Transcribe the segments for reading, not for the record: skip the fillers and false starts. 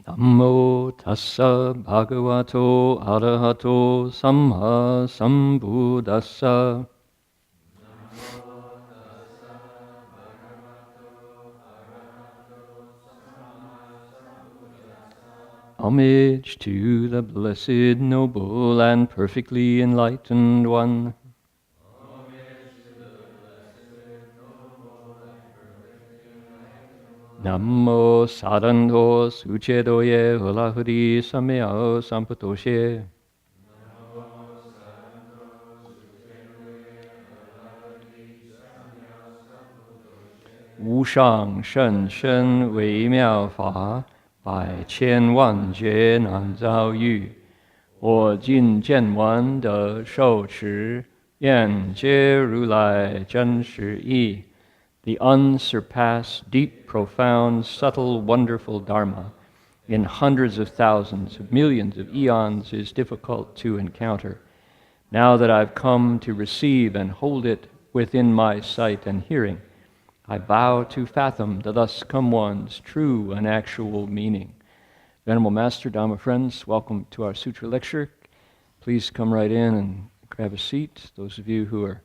Namo tassa bhagavato arahato samma sambuddhassa. Homage to the blessed, noble, and perfectly enlightened one. Namo Saranto Suchedoye Hulahuri Samyao Sampatoshe. Wushang Shen Shen Wei Miao Fa Bai Qian Wan Jie Nan Zhao Yu Wo Jin Jian Wan De Shou Chi Yan Jie Ru Lai Zhen Shi Yi. The unsurpassed, deep, profound, subtle, wonderful Dharma in hundreds of thousands of millions of eons is difficult to encounter. Now that I've come to receive and hold it within my sight and hearing, I vow to fathom the thus come one's true and actual meaning. Venerable Master, Dhamma friends, welcome to our Sutra lecture. Please come right in and grab a seat. Those of you who are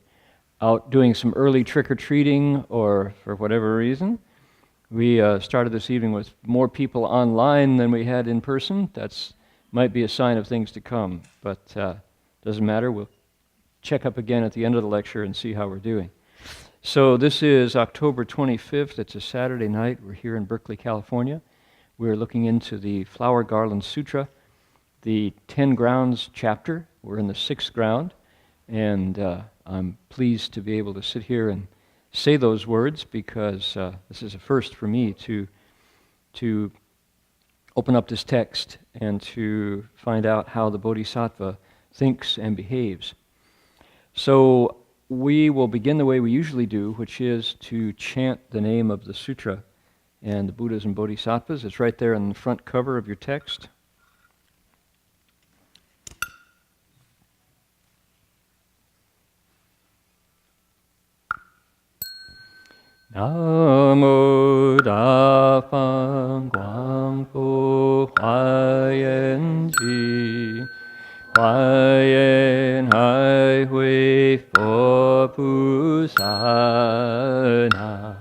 out doing some early trick-or-treating or for whatever reason, we started this evening with more people online than we had in person. That's might be a sign of things to come, but doesn't matter. We'll check up again at the end of the lecture and see how we're doing. So this is October 25th. It's a Saturday night. We're here in Berkeley, California. We're looking into the Flower Garland Sutra, the 10 grounds chapter. We're in the 6th ground, and I'm pleased to be able to sit here and say those words because this is a first for me to open up this text and to find out how the Bodhisattva thinks and behaves. So we will begin the way we usually do, which is to chant the name of the sutra and the Buddhas and Bodhisattvas. It's right there on the front cover of your text. Namo Dafang Guangpo Huayan Ji Huayan Hai Hui Fo Pu Sa Na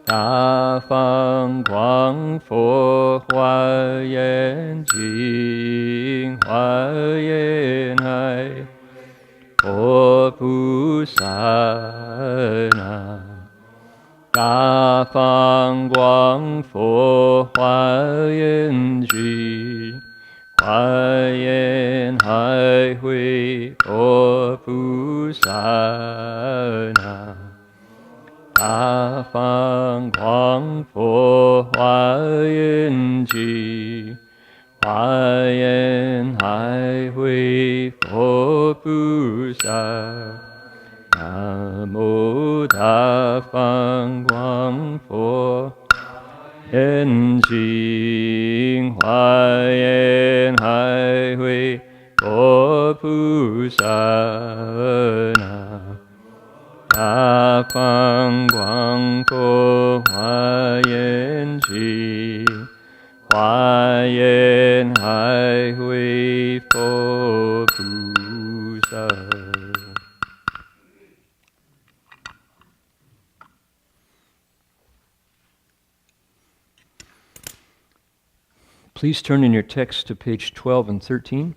Dafang Guangpo Huayan Ji Huayan Hai Fo Pu Sa Na Da Fang Guang Fo Huayan Ji Huayan Hai Hui Fo Pu Sa Na Da Fang Guang Fo Huayan Ji Huayan Hai Hui Fo Pu Sa Namo Da Fang Guang Fo Huayan Ji Huayan Hai Hui Fo Pu Sa Na Da Fang Guang Fo Huayan Ji Huayan Hai Hui Fo Pu Sa. Please turn in your text to page 12 and 13.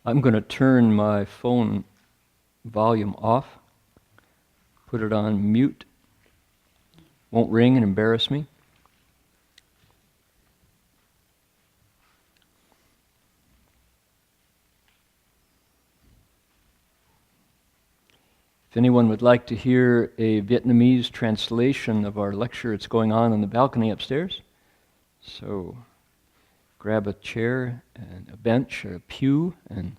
I'm going to turn my phone volume off, put it on mute. Won't ring and embarrass me. If anyone would like to hear a Vietnamese translation of our lecture, it's going on in the balcony upstairs. So grab a chair and a bench or a pew and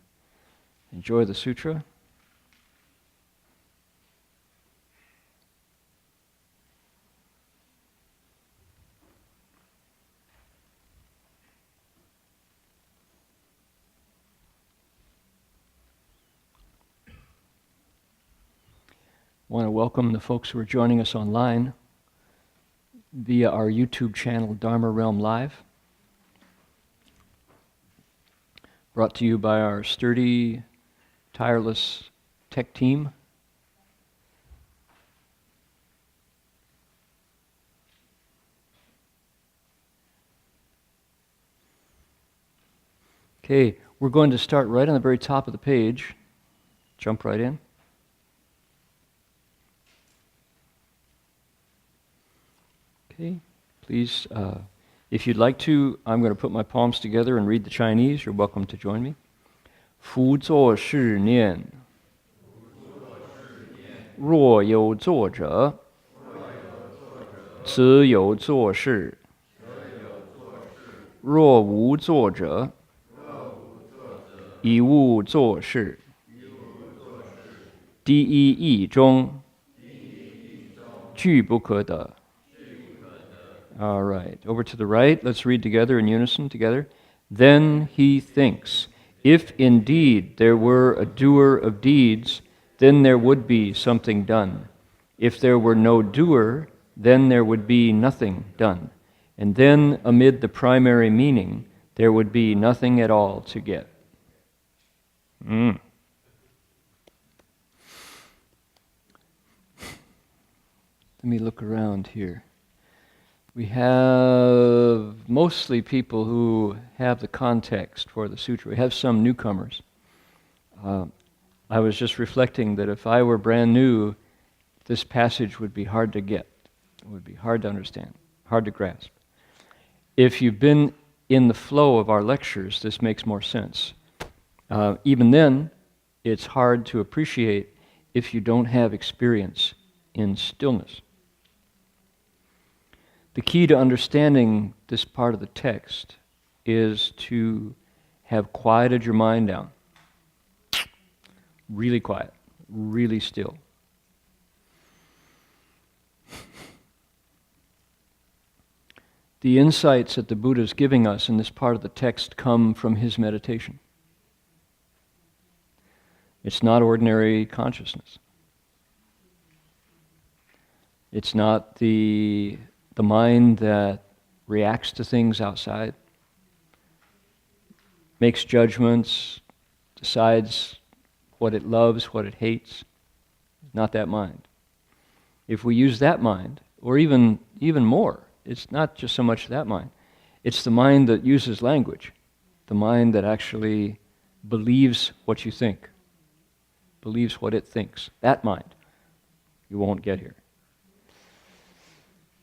enjoy the sutra. I want to welcome the folks who are joining us online via our YouTube channel, Dharma Realm Live. Brought to you by our sturdy, tireless tech team. Okay, we're going to start right on the very top of the page. Jump right in. Okay, please, if you'd like to, I'm going to put my palms together and read the Chinese. You're welcome to join me. 夫作是念，若有作者，则有作事；若无作者，以无作事。第一义中，俱不可得。All right, over to the right. Let's read together in unison together. Then he thinks, if indeed there were a doer of deeds, then there would be something done. If there were no doer, then there would be nothing done. And then, amid the primary meaning, there would be nothing at all to get. Let me look around here. We have mostly people who have the context for the sutra. We have some newcomers. I was just reflecting that if I were brand new, this passage would be hard to get. It would be hard to understand, hard to grasp. If you've been in the flow of our lectures, this makes more sense. Even then, it's hard to appreciate if you don't have experience in stillness. The key to understanding this part of the text is to have quieted your mind down. Really quiet, really still. The insights that the Buddha is giving us in this part of the text come from his meditation. It's not ordinary consciousness. It's not the mind that reacts to things outside, makes judgments, decides what it loves, what it hates. Not that mind. If we use that mind, or even more, it's not just so much that mind. It's the mind that uses language, the mind that actually believes what you think, believes what it thinks. That mind you won't get here.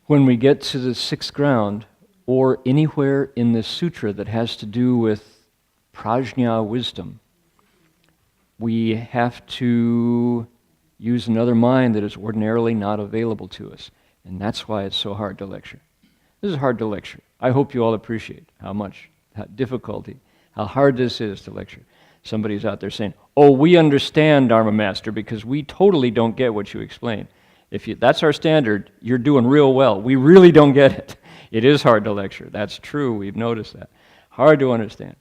When we get to the sixth ground, or anywhere in this sutra that has to do with prajna wisdom, we have to use another mind that is ordinarily not available to us. And that's why it's so hard to lecture. This is hard to lecture. I hope you all appreciate how difficulty, how hard this is to lecture. Somebody's out there saying, oh, we understand, Dharma Master, because we totally don't get what you explain. That's our standard, you're doing real well. We really don't get it. It is hard to lecture. That's true. We've noticed that. Hard to understand.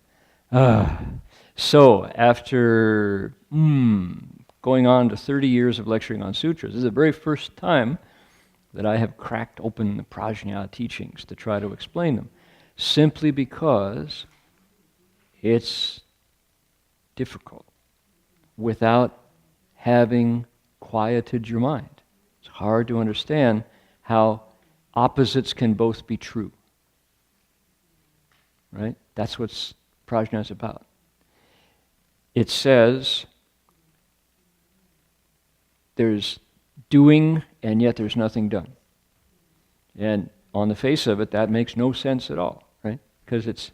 So, after going on to 30 years of lecturing on sutras, this is the very first time that I have cracked open the prajna teachings to try to explain them, simply because it's difficult without having quieted your mind. It's hard to understand how opposites can both be true. Right? That's what prajna is about. It says there's doing and yet there's nothing done. And on the face of it, that makes no sense at all, right? Because it's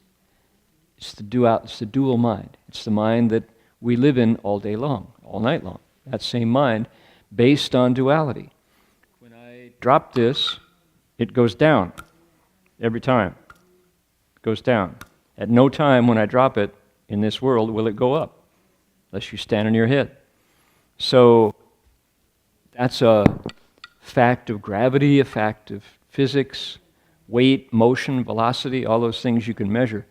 the dual mind. It's the mind that we live in all day long, all night long. That same mind based on duality. When I drop this, it goes down every time. It goes down. At no time when I drop it in this world will it go up, unless you stand on your head. So that's a fact of gravity, a fact of physics, weight, motion, velocity, all those things you can measure.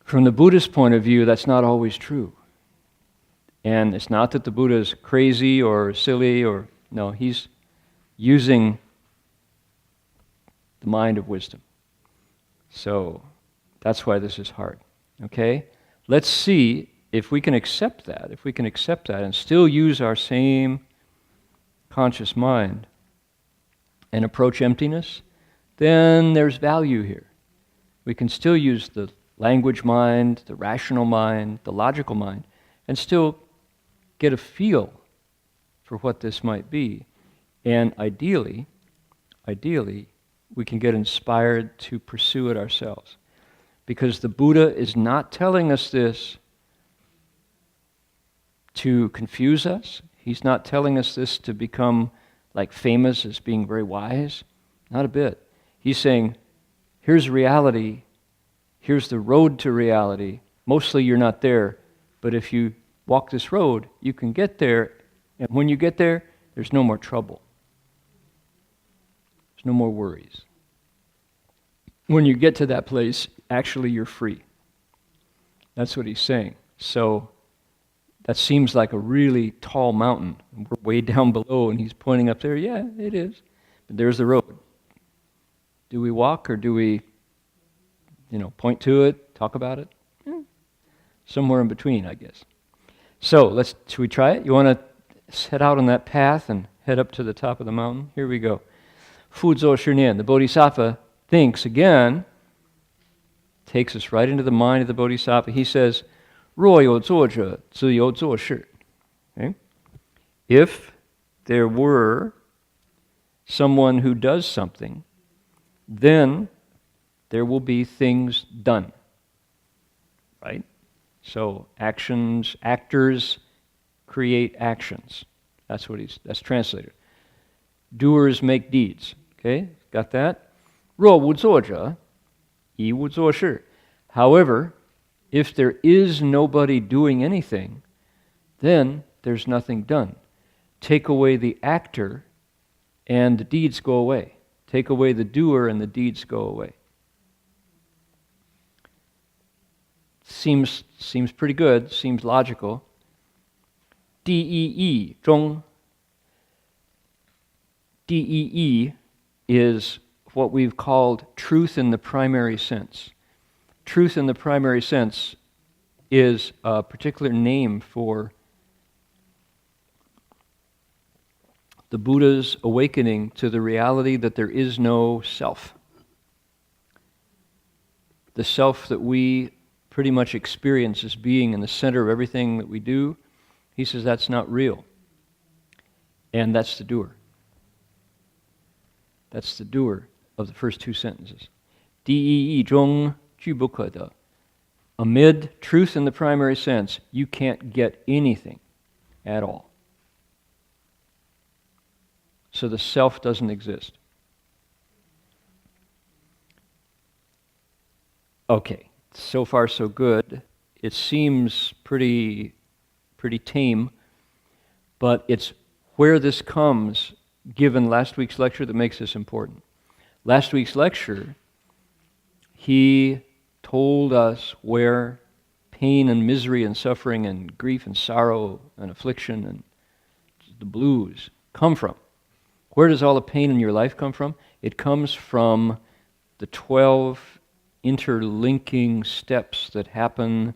From the Buddhist point of view, that's not always true. And it's not that the Buddha is crazy or silly or, no, he's using the mind of wisdom. So that's why this is hard. Okay? Let's see if we can accept that, and still use our same conscious mind and approach emptiness, then there's value here. We can still use the language mind, the rational mind, the logical mind, and still get a feel for what this might be. And ideally, we can get inspired to pursue it ourselves. Because the Buddha is not telling us this to confuse us. He's not telling us this to become like famous as being very wise. Not a bit. He's saying, here's reality, here's the road to reality. Mostly you're not there, but if you walk this road, you can get there, and when you get there, there's no more trouble. There's no more worries. When you get to that place, actually you're free. That's what he's saying. So that seems like a really tall mountain. We're way down below, and he's pointing up there. Yeah, it is. But there's the road. Do we walk, or do we, point to it, talk about it? Somewhere in between, I guess. So should we try it? You want to head out on that path and head up to the top of the mountain? Here we go. Fu Zuo Shi Nian, the Bodhisattva thinks again, takes us right into the mind of the Bodhisattva. He says, 若有作者，自有作事. Okay? If there were someone who does something, then there will be things done. Right? So actors create actions. That's translated. Doers make deeds. Okay? Got that? 若无作者，亦无作事. However, if there is nobody doing anything, then there's nothing done. Take away the actor, and the deeds go away. Take away the doer, and the deeds go away. Seems pretty good, seems logical. DEE, 中. DEE is what we've called truth in the primary sense. Truth in the primary sense is a particular name for the Buddha's awakening to the reality that there is no self. The self that we pretty much experience as being in the center of everything that we do, he says that's not real. And that's the doer. That's the doer of the first two sentences. 第一义中具不可得. Amid truth in the primary sense, you can't get anything at all. So the self doesn't exist. Okay, so far so good. It seems pretty tame, but it's where this comes, given last week's lecture, that makes this important. Last week's lecture, he told us where pain and misery and suffering and grief and sorrow and affliction and the blues come from. Where does all the pain in your life come from? It comes from the 12 interlinking steps that happen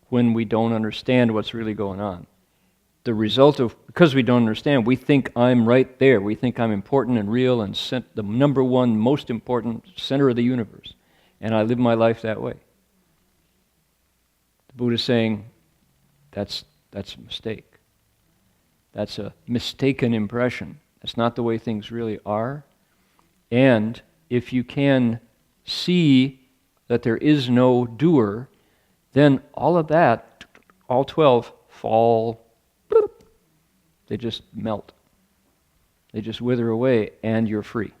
when we don't understand what's really going on. The result of, because we don't understand, we think I'm right there. We think I'm important and real and the number one most important center of the universe. And I live my life that way. The Buddha's saying, that's a mistake. That's a mistaken impression. That's not the way things really are. And if you can see that there is no doer, then all of that, all 12, fall. They just melt. They just wither away, and you're free.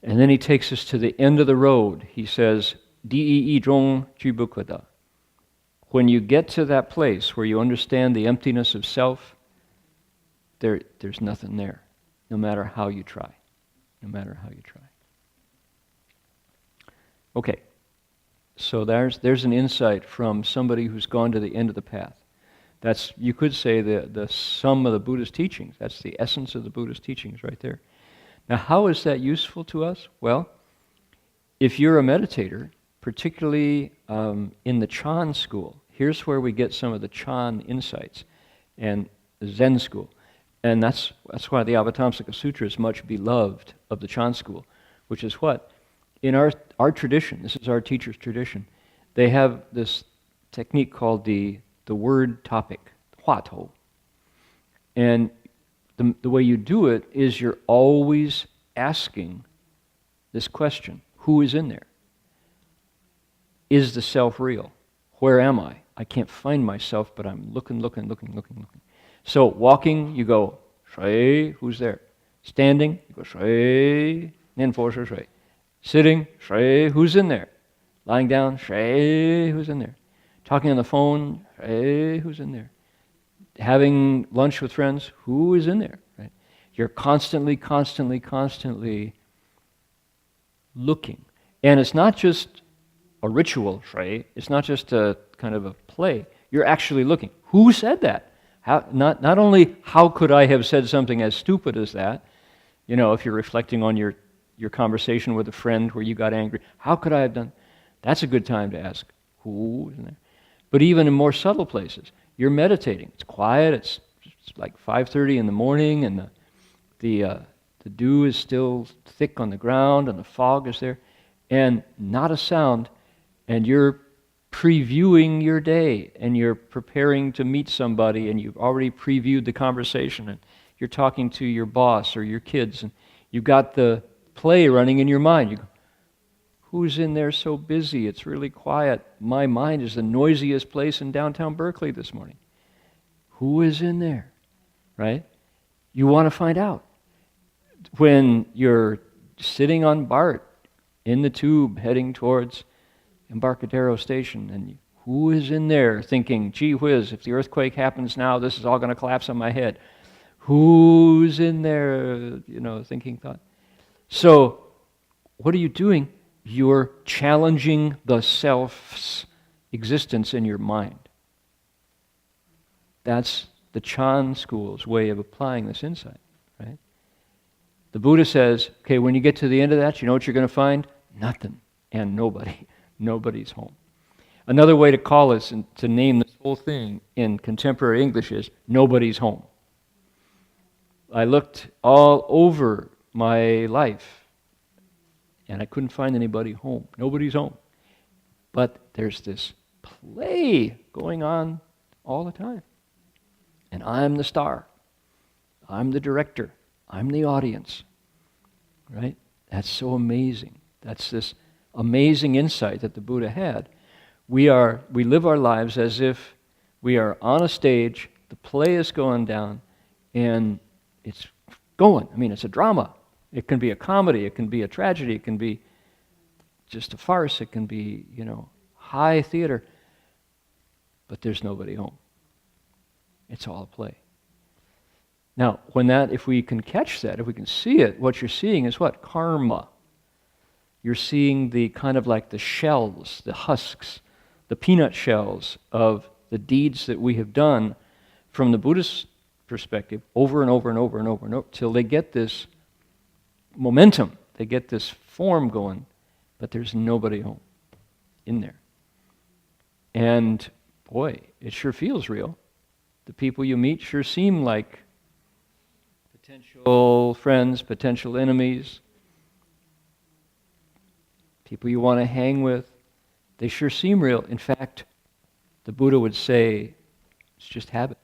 And then he takes us to the end of the road. He says, 第一义中具不可得. When you get to that place where you understand the emptiness of self, there's nothing there, no matter how you try. No matter how you try. Okay, So there's an insight from somebody who's gone to the end of the path. That's, you could say, the sum of the Buddhist teachings. That's the essence of the Buddhist teachings right there. Now, how is that useful to us? Well, if you're a meditator, particularly in the Chan school, here's where we get some of the Chan insights, and the Zen school. And that's why the Avatamsaka Sutra is much beloved of the Chan school, which is what? In our tradition, this is our teacher's tradition, they have this technique called the word topic, huatou. And the way you do it is you're always asking this question: who is in there? Is the self real? Where am I? I can't find myself, but I'm looking. So walking, you go, shui, who's there? Standing, you go, shui, nian fo shi shui. Sitting, shui, who's in there? Lying down, shui, who's in there? Talking on the phone, shui, who's in there? Having lunch with friends, who is in there? Right? You're constantly looking. And it's not just a ritual, shui. It's not just a kind of a play. You're actually looking. Who said that? Not only how could I have said something as stupid as that, you know, if you're reflecting on your conversation with a friend where you got angry, how could I have done? That's a good time to ask, who is in there? But even in more subtle places, you're meditating. It's quiet. It's like 5:30 in the morning, and the dew is still thick on the ground, and the fog is there, and not a sound, and you're previewing your day, and you're preparing to meet somebody, and you've already previewed the conversation, and you're talking to your boss or your kids, and you've got the play running in your mind. You go, who's in there so busy? It's really quiet. My mind is the noisiest place in downtown Berkeley this morning. Who is in there? Right? You want to find out. When you're sitting on BART in the tube heading towards Embarcadero Station, and who is in there thinking, gee whiz, if the earthquake happens now, this is all going to collapse on my head. Who's in there, you know, thinking thought? So, what are you doing? You're challenging the self's existence in your mind. That's the Chan school's way of applying this insight, right? The Buddha says, okay, when you get to the end of that, you know what you're going to find? Nothing and nobody. Nobody's home. Another way to call this and to name this whole thing in contemporary English is nobody's home. I looked all over my life and I couldn't find anybody home. Nobody's home. But there's this play going on all the time. And I'm the star. I'm the director. I'm the audience. Right? That's so amazing. That's this amazing insight that the Buddha had. We live our lives as if we are on a stage, the play is going down, and it's going. I mean, it's a drama. It can be a comedy, it can be a tragedy, it can be just a farce, it can be, you know, high theater. But there's nobody home. It's all a play. Now, if we can catch that, if we can see it, what you're seeing is what? Karma. You're seeing the kind of like the shells, the husks, the peanut shells of the deeds that we have done from the Buddhist perspective over and over and over and over and over till they get this momentum, they get this form going, but there's nobody home in there. And boy, it sure feels real. The people you meet sure seem like potential friends, potential enemies, people you want to hang with. They sure seem real. In fact, the Buddha would say, it's just habit.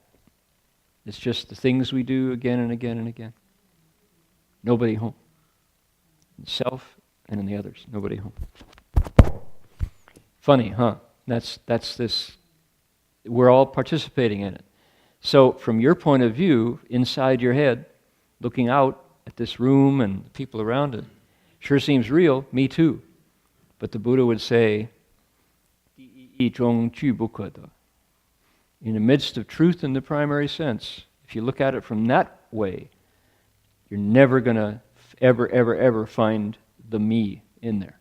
It's just the things we do again and again and again. Nobody home. In self and in the others. Nobody home. Funny, huh? That's this. We're all participating in it. So from your point of view, inside your head, looking out at this room and the people around it, sure seems real. Me too. But the Buddha would say, in the midst of truth in the primary sense, if you look at it from that way, you're never going to ever find the me in there.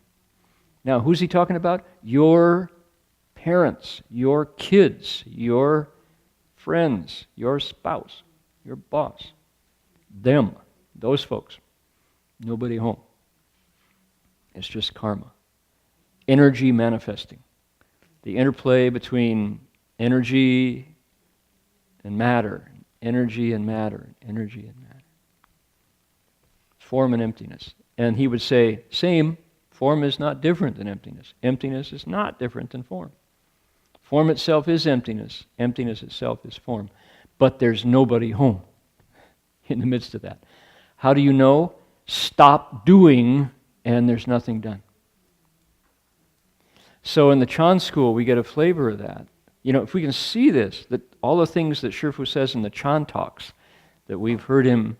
Now, who's he talking about? Your parents, your kids, your friends, your spouse, your boss. Them, those folks. Nobody home. It's just karma. Energy manifesting. The interplay between energy and matter, energy and matter, energy and matter. Form and emptiness. And he would say, same, form is not different than emptiness. Emptiness is not different than form. Form itself is emptiness. Emptiness itself is form. But there's nobody home in the midst of that. How do you know? Stop doing and there's nothing done. So in the Chan school, we get a flavor of that. You know, if we can see this, that all the things that Shifu says in the Chan talks, that we heard him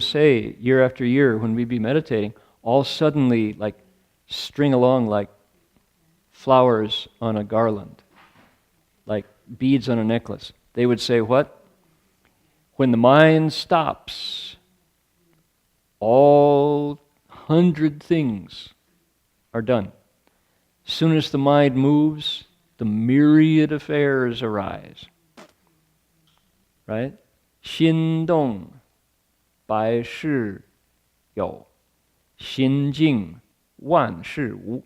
say year after year when we be meditating, all suddenly like string along like flowers on a garland, like beads on a necklace. They would say what? When the mind stops, all 100 things are done. As soon as the mind moves, the myriad affairs arise. Right? 心动百事有，心静万事无.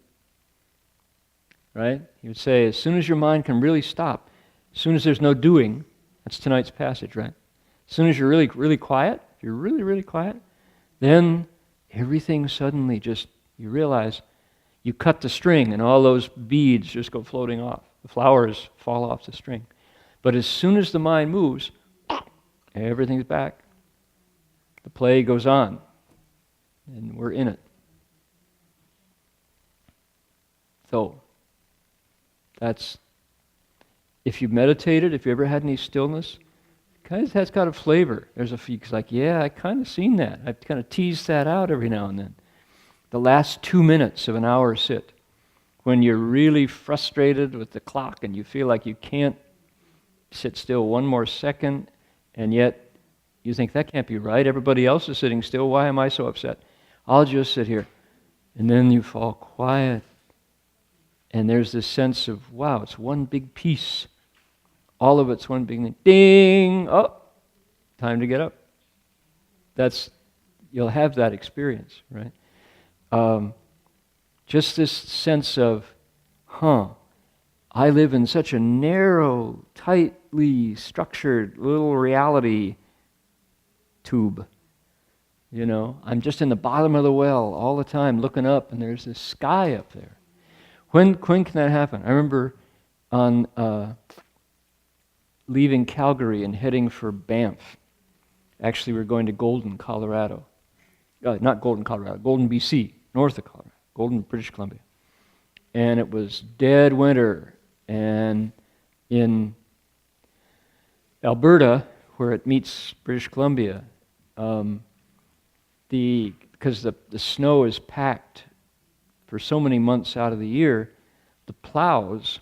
Right? He would say, as soon as your mind can really stop, as soon as there's no doing, that's tonight's passage, right? As soon as you're really, really quiet, if you're really, really quiet, then everything suddenly just, you realize, you cut the string and all those beads just go floating off. The flowers fall off the string. But as soon as the mind moves, everything's back. The play goes on, and we're in it. So, that's, if you've meditated, if you ever had any stillness, kind of has got a flavor. There's a few, like, yeah, I kind of seen that. I kind of teased that out every now and then. The last 2 minutes of an hour sit, when you're really frustrated with the clock and you feel like you can't sit still one more second, and yet you think, that can't be right. Everybody else is sitting still. Why am I so upset? I'll just sit here. And then you fall quiet. And there's this sense of, wow, it's one big piece. All of it's one big thing. Ding! Oh, time to get up. You'll have that experience, right? Just this sense of, I live in such a narrow, tightly structured little reality tube. You know, I'm just in the bottom of the well all the time looking up, and there's this sky up there. When can that happen? I remember on leaving Calgary and heading for Banff. Actually, we're going to Golden, Colorado. Not Golden, Colorado, Golden, BC, north of Colorado, Golden, British Columbia. And it was dead winter, and in Alberta, where it meets British Columbia, because the snow is packed for so many months out of the year, the plows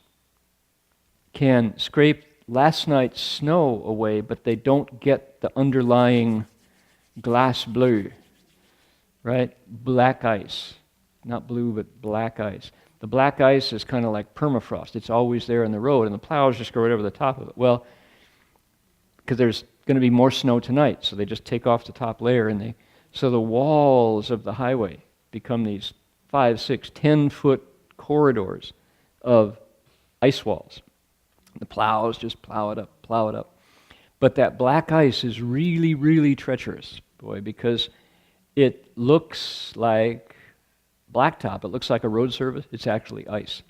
can scrape last night's snow away, but they don't get the underlying glace bleu, right? Black ice. Not blue, but black ice. The black ice is kind of like permafrost. It's always there in the road, and the plows just go right over the top of it. Well, because there's going to be more snow tonight, so they just take off the top layer, and so the walls of the highway become these 5, 6, 10-foot corridors of ice walls. The plows just plow it up. But that black ice is really, really treacherous, boy, because it looks like blacktop. It looks like a road surface. It's actually ice.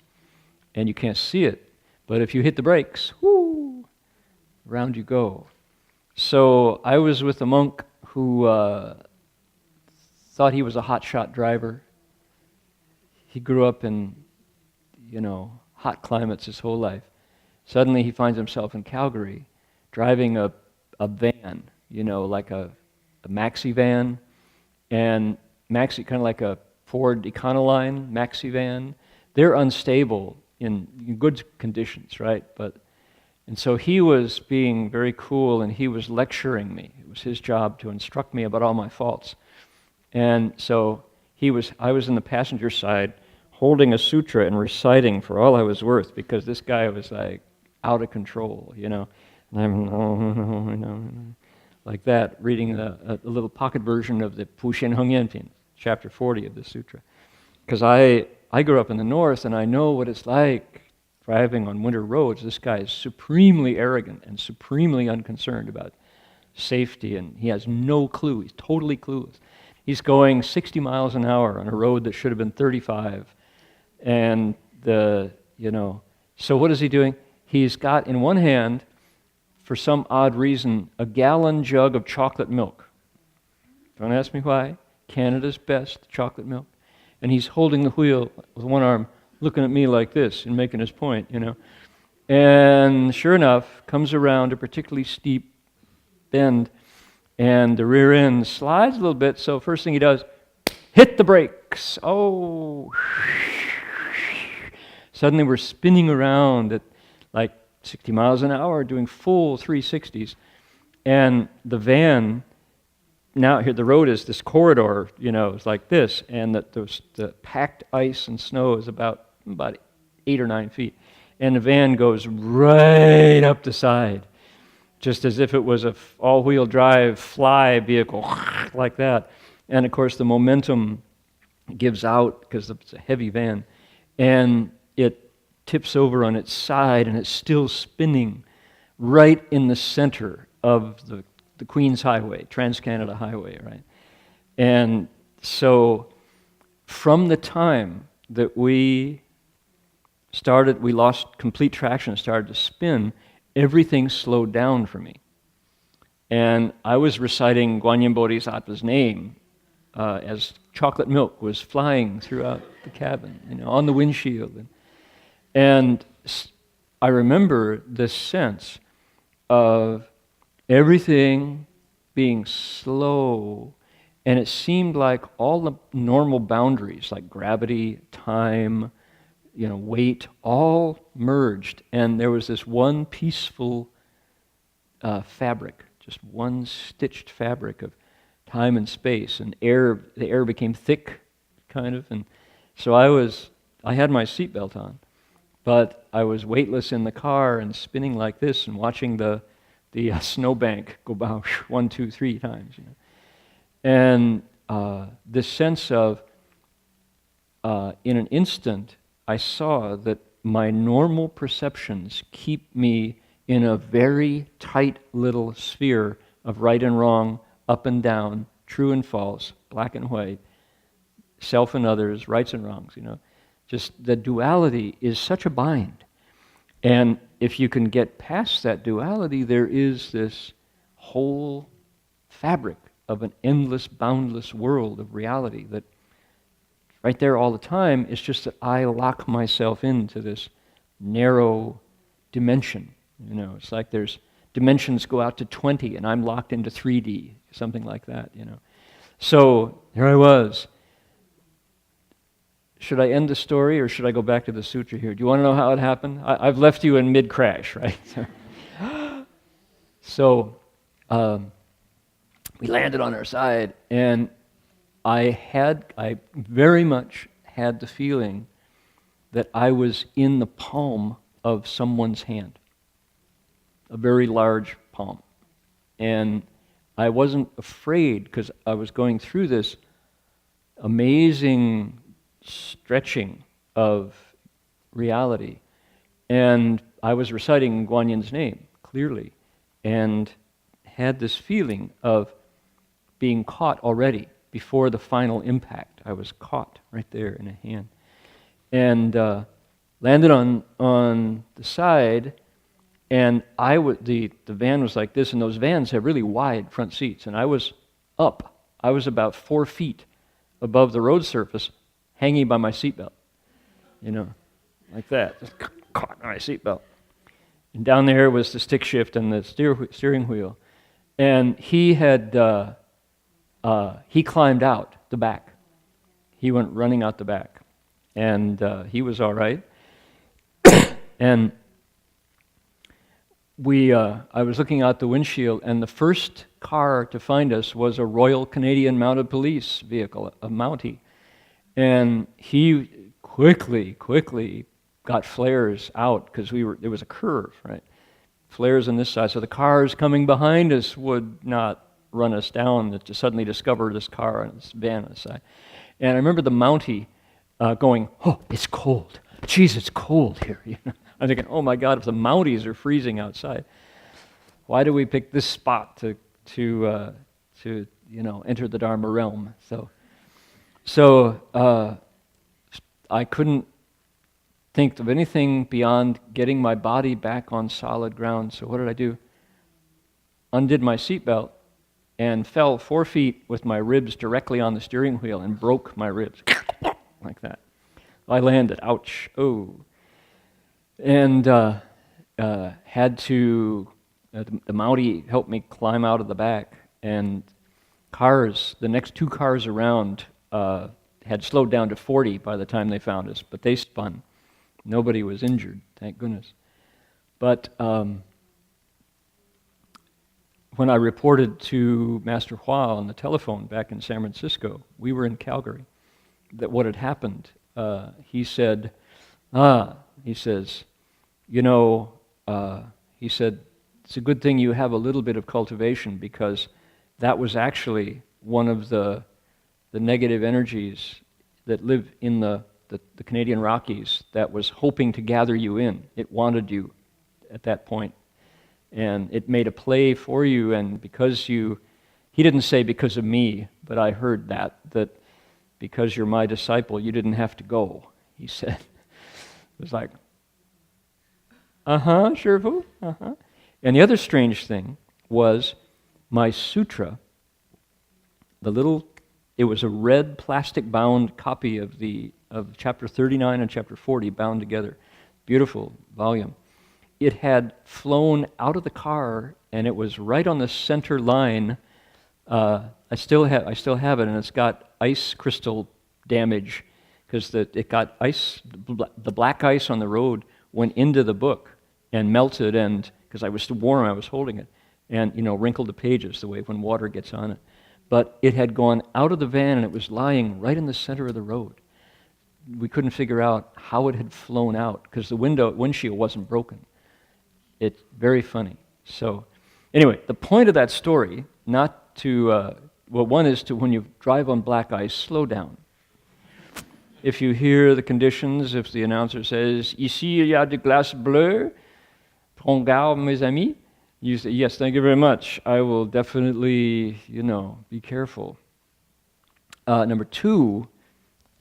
And you can't see it. But if you hit the brakes, whoo, around you go. So I was with a monk who thought he was a hotshot driver. He grew up in, hot climates his whole life. Suddenly he finds himself in Calgary driving a van, like a maxi van, and maxi, kind of like a Ford Econoline maxi van. They're unstable in good conditions, right? And so he was being very cool, and he was lecturing me. It was his job to instruct me about all my faults. And so I was in the passenger side holding a sutra and reciting for all I was worth, because this guy was like out of control, you know. And I'm no, like that, reading a little pocket version of the Pushen Hongyenpin, chapter 40 of the sutra. Because I grew up in the north, and I know what it's like driving on winter roads. This guy is supremely arrogant and supremely unconcerned about safety, and he has no clue. He's totally clueless. He's going 60 miles an hour on a road that should have been 35. And so what is he doing? He's got in one hand, for some odd reason, a gallon jug of chocolate milk. Don't ask me why. Canada's best chocolate milk. And he's holding the wheel with one arm, looking at me like this and making his point, you know. And sure enough, comes around a particularly steep bend, and the rear end slides a little bit, so first thing he does, hit the brakes. Oh. Suddenly we're spinning around at like 60 miles an hour, doing full 360s. And the van, now here the road is this corridor, you know, it's like this, and the packed ice and snow is about 8 or 9 feet. And the van goes right up the side, just as if it was a all-wheel drive fly vehicle, like that. And of course the momentum gives out because it's a heavy van, and it tips over on its side, and it's still spinning right in the center of the Queens Highway, Trans-Canada Highway, right? And so from the time that we lost complete traction and started to spin, everything slowed down for me. And I was reciting Guanyin Bodhisattva's name as chocolate milk was flying throughout the cabin, you know, on the windshield. And I remember this sense of everything being slow, and it seemed like all the normal boundaries, like gravity, time, you know, weight, all merged, and there was this one peaceful fabric, just one stitched fabric of time and space, and the air became thick, kind of, and so I had my seatbelt on, but I was weightless in the car and spinning like this and watching the snowbank go by 1, 2, 3 times, you know. And this sense of, in an instant, I saw that my normal perceptions keep me in a very tight little sphere of right and wrong, up and down, true and false, black and white, self and others, rights and wrongs, you know. Just the duality is such a bind. And if you can get past that duality, there is this whole fabric of an endless, boundless world of reality that right there all the time. It's just that I lock myself into this narrow dimension. You know, it's like there's dimensions go out to 20 and I'm locked into 3D, something like that, you know. So here I was. Should I end the story or should I go back to the sutra here? Do you want to know how it happened? I've left you in mid-crash, right? So we landed on our side, and I very much had the feeling that I was in the palm of someone's hand, a very large palm. And I wasn't afraid because I was going through this amazing stretching of reality. And I was reciting Guanyin's name clearly and had this feeling of being caught already before the final impact. I was caught right there in a hand. And landed on the side, and the van was like this, and those vans have really wide front seats, and I was up. I was about 4 feet above the road surface, hanging by my seatbelt, you know, like that, just caught my seatbelt. And down there was the stick shift and the steering wheel. And he climbed out the back. He went running out the back. And he was all right. And I was looking out the windshield, and the first car to find us was a Royal Canadian Mounted Police vehicle, a Mountie. And he quickly got flares out because there was a curve, right? Flares on this side, so the cars coming behind us would not run us down to suddenly discover this car and this van on the side. And I remember the Mountie going, "Oh, it's cold. Jeez, it's cold here." You know? I'm thinking, "Oh my God, if the Mounties are freezing outside, why do we pick this spot to enter the Dharma realm?" So I couldn't think of anything beyond getting my body back on solid ground. So what did I do? Undid my seatbelt and fell 4 feet with my ribs directly on the steering wheel and broke my ribs like that. I landed, ouch, oh. And had to, the Mountie helped me climb out of the back, and the next 2 cars around had slowed down to 40 by the time they found us, but they spun. Nobody was injured, thank goodness. But when I reported to Master Hua on the telephone back in San Francisco, we were in Calgary, that what had happened, he said, he says, he said, "It's a good thing you have a little bit of cultivation, because that was actually one of the negative energies that live in the Canadian Rockies that was hoping to gather you in. It wanted you at that point. And it made a play for you, and because he didn't say because of me, but I heard that because you're my disciple, you didn't have to go," he said. It was like, Shifu, And the other strange thing was my sutra, it was a red plastic-bound copy of chapter 39 and chapter 40 bound together. Beautiful volume. It had flown out of the car, and it was right on the center line. I still have it, and it's got ice crystal damage because it got ice. The black ice on the road went into the book and melted, and because I was still warm, I was holding it, and wrinkled the pages the way when water gets on it. But it had gone out of the van, and it was lying right in the center of the road. We couldn't figure out how it had flown out because the windshield wasn't broken. It's very funny. So, anyway, the point of that story, not to, one is to, when you drive on black ice, slow down. If you hear the conditions, if the announcer says, "Ici il y a de glace bleue, prends garde, mes amis," you say, "Yes, thank you very much. I will definitely, be careful." Number 2,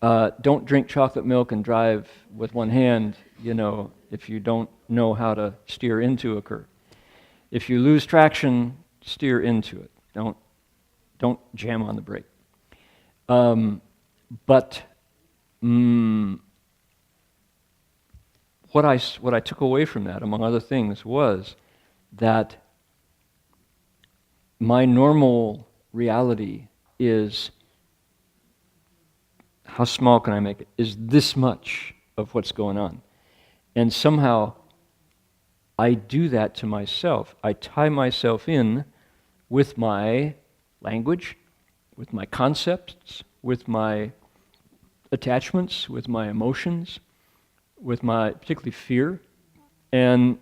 don't drink chocolate milk and drive with one hand, if you don't know how to steer into a curve. If you lose traction, steer into it. Don't jam on the brake. But what I took away from that, among other things, was that my normal reality is, how small can I make it, is this much of what's going on. And somehow I do that to myself. I tie myself in with my language, with my concepts, with my attachments, with my emotions, with my particularly fear. And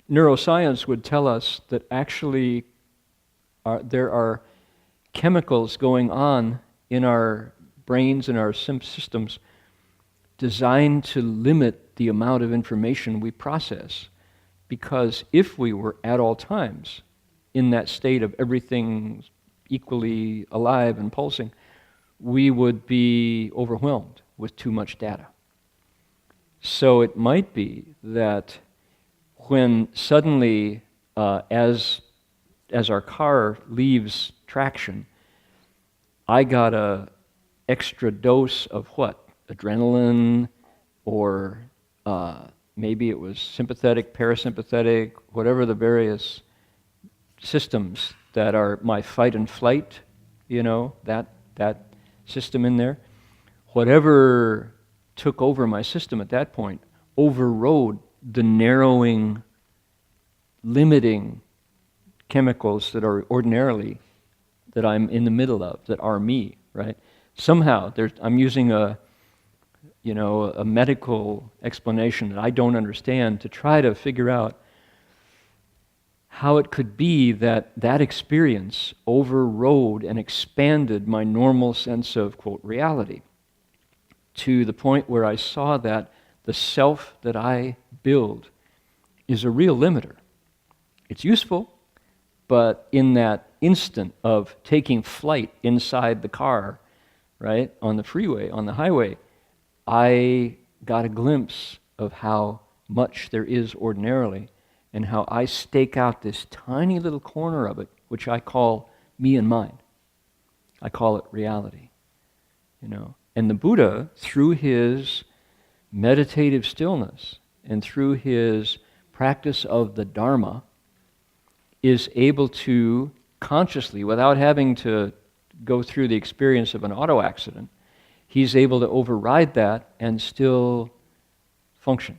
neuroscience would tell us that actually there are chemicals going on in our brains and our systems designed to limit the amount of information we process. Because if we were at all times in that state of everything equally alive and pulsing, we would be overwhelmed with too much data. So it might be that when suddenly, as our car leaves traction, I got a extra dose of what? Adrenaline, or maybe it was sympathetic, parasympathetic, whatever the various systems that are my fight and flight, that system in there. Whatever took over my system at that point overrode the narrowing, limiting chemicals that are ordinarily, that I'm in the middle of, that are me, right? Somehow, I'm using a a medical explanation that I don't understand to try to figure out how it could be that that experience overrode and expanded my normal sense of, quote, reality, to the point where I saw that the self that I build is a real limiter. It's useful, but in that instant of taking flight inside the car, right, on the freeway, on the highway, I got a glimpse of how much there is ordinarily, and how I stake out this tiny little corner of it, which I call me and mine. I call it reality, And the Buddha, through his meditative stillness and through his practice of the Dharma, is able to consciously, without having to go through the experience of an auto accident, he's able to override that and still function.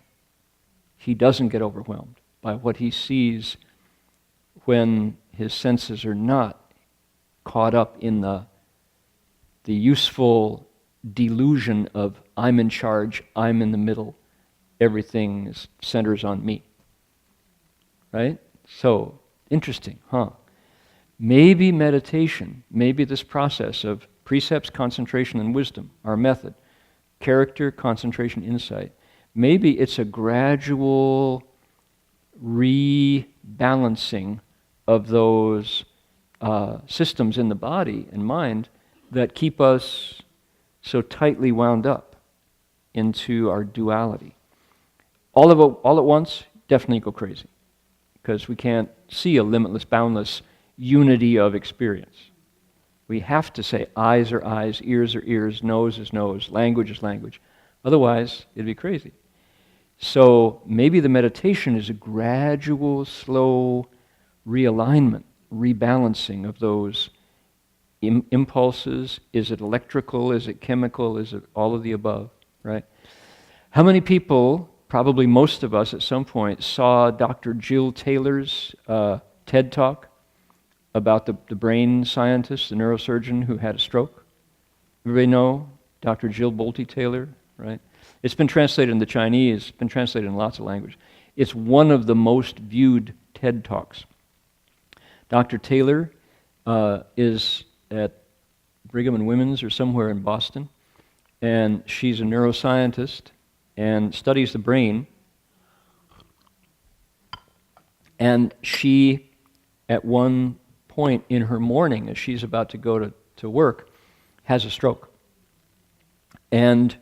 He doesn't get overwhelmed by what he sees when his senses are not caught up in the useful delusion of I'm in charge, I'm in the middle, everything centers on me. Right? So, interesting, huh? Maybe meditation, maybe this process of precepts, concentration, and wisdom, our method, character, concentration, insight, maybe it's a gradual rebalancing of those systems in the body and mind that keep us so tightly wound up into our duality. All at once, definitely go crazy, because we can't see a limitless, boundless unity of experience. We have to say eyes are eyes, ears are ears, nose is nose, language is language. Otherwise, it'd be crazy. So maybe the meditation is a gradual, slow realignment, rebalancing of those impulses. Is it electrical? Is it chemical? Is it all of the above? Right? How many people, probably most of us at some point, saw Dr. Jill Taylor's TED Talk about the brain scientist, the neurosurgeon who had a stroke? Everybody know Dr. Jill Bolte Taylor, right? It's been translated into Chinese, it's been translated in lots of languages. It's one of the most viewed TED Talks. Dr. Taylor is at Brigham and Women's or somewhere in Boston, and she's a neuroscientist and studies the brain. And she, at one point in her morning, as she's about to go to work, has a stroke. And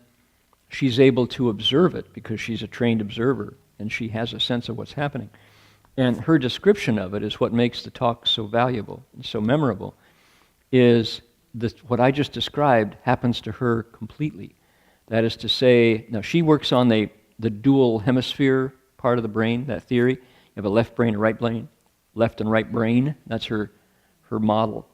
she's able to observe it because she's a trained observer and she has a sense of what's happening. And her description of it is what makes the talk so valuable and so memorable, is what I just described happens to her completely. That is to say, now she works on the dual hemisphere part of the brain, that theory. You have a left brain, a right brain, left and right brain. That's her model.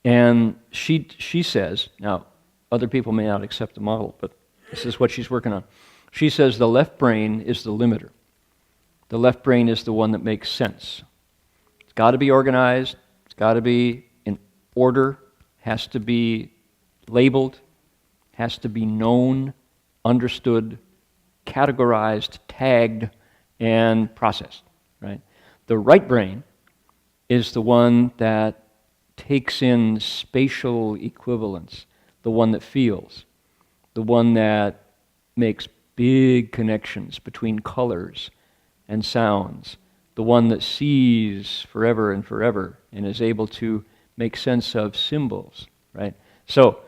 And she says, now other people may not accept the model, but this is what she's working on. She says the left brain is the limiter. The left brain is the one that makes sense. It's got to be organized. It's got to be in order. Has to be labeled. Has to be known, understood, categorized, tagged, and processed. Right? The right brain is the one that takes in spatial equivalence, the one that feels, the one that makes big connections between colors and sounds, the one that sees forever and forever and is able to make sense of symbols, right? So,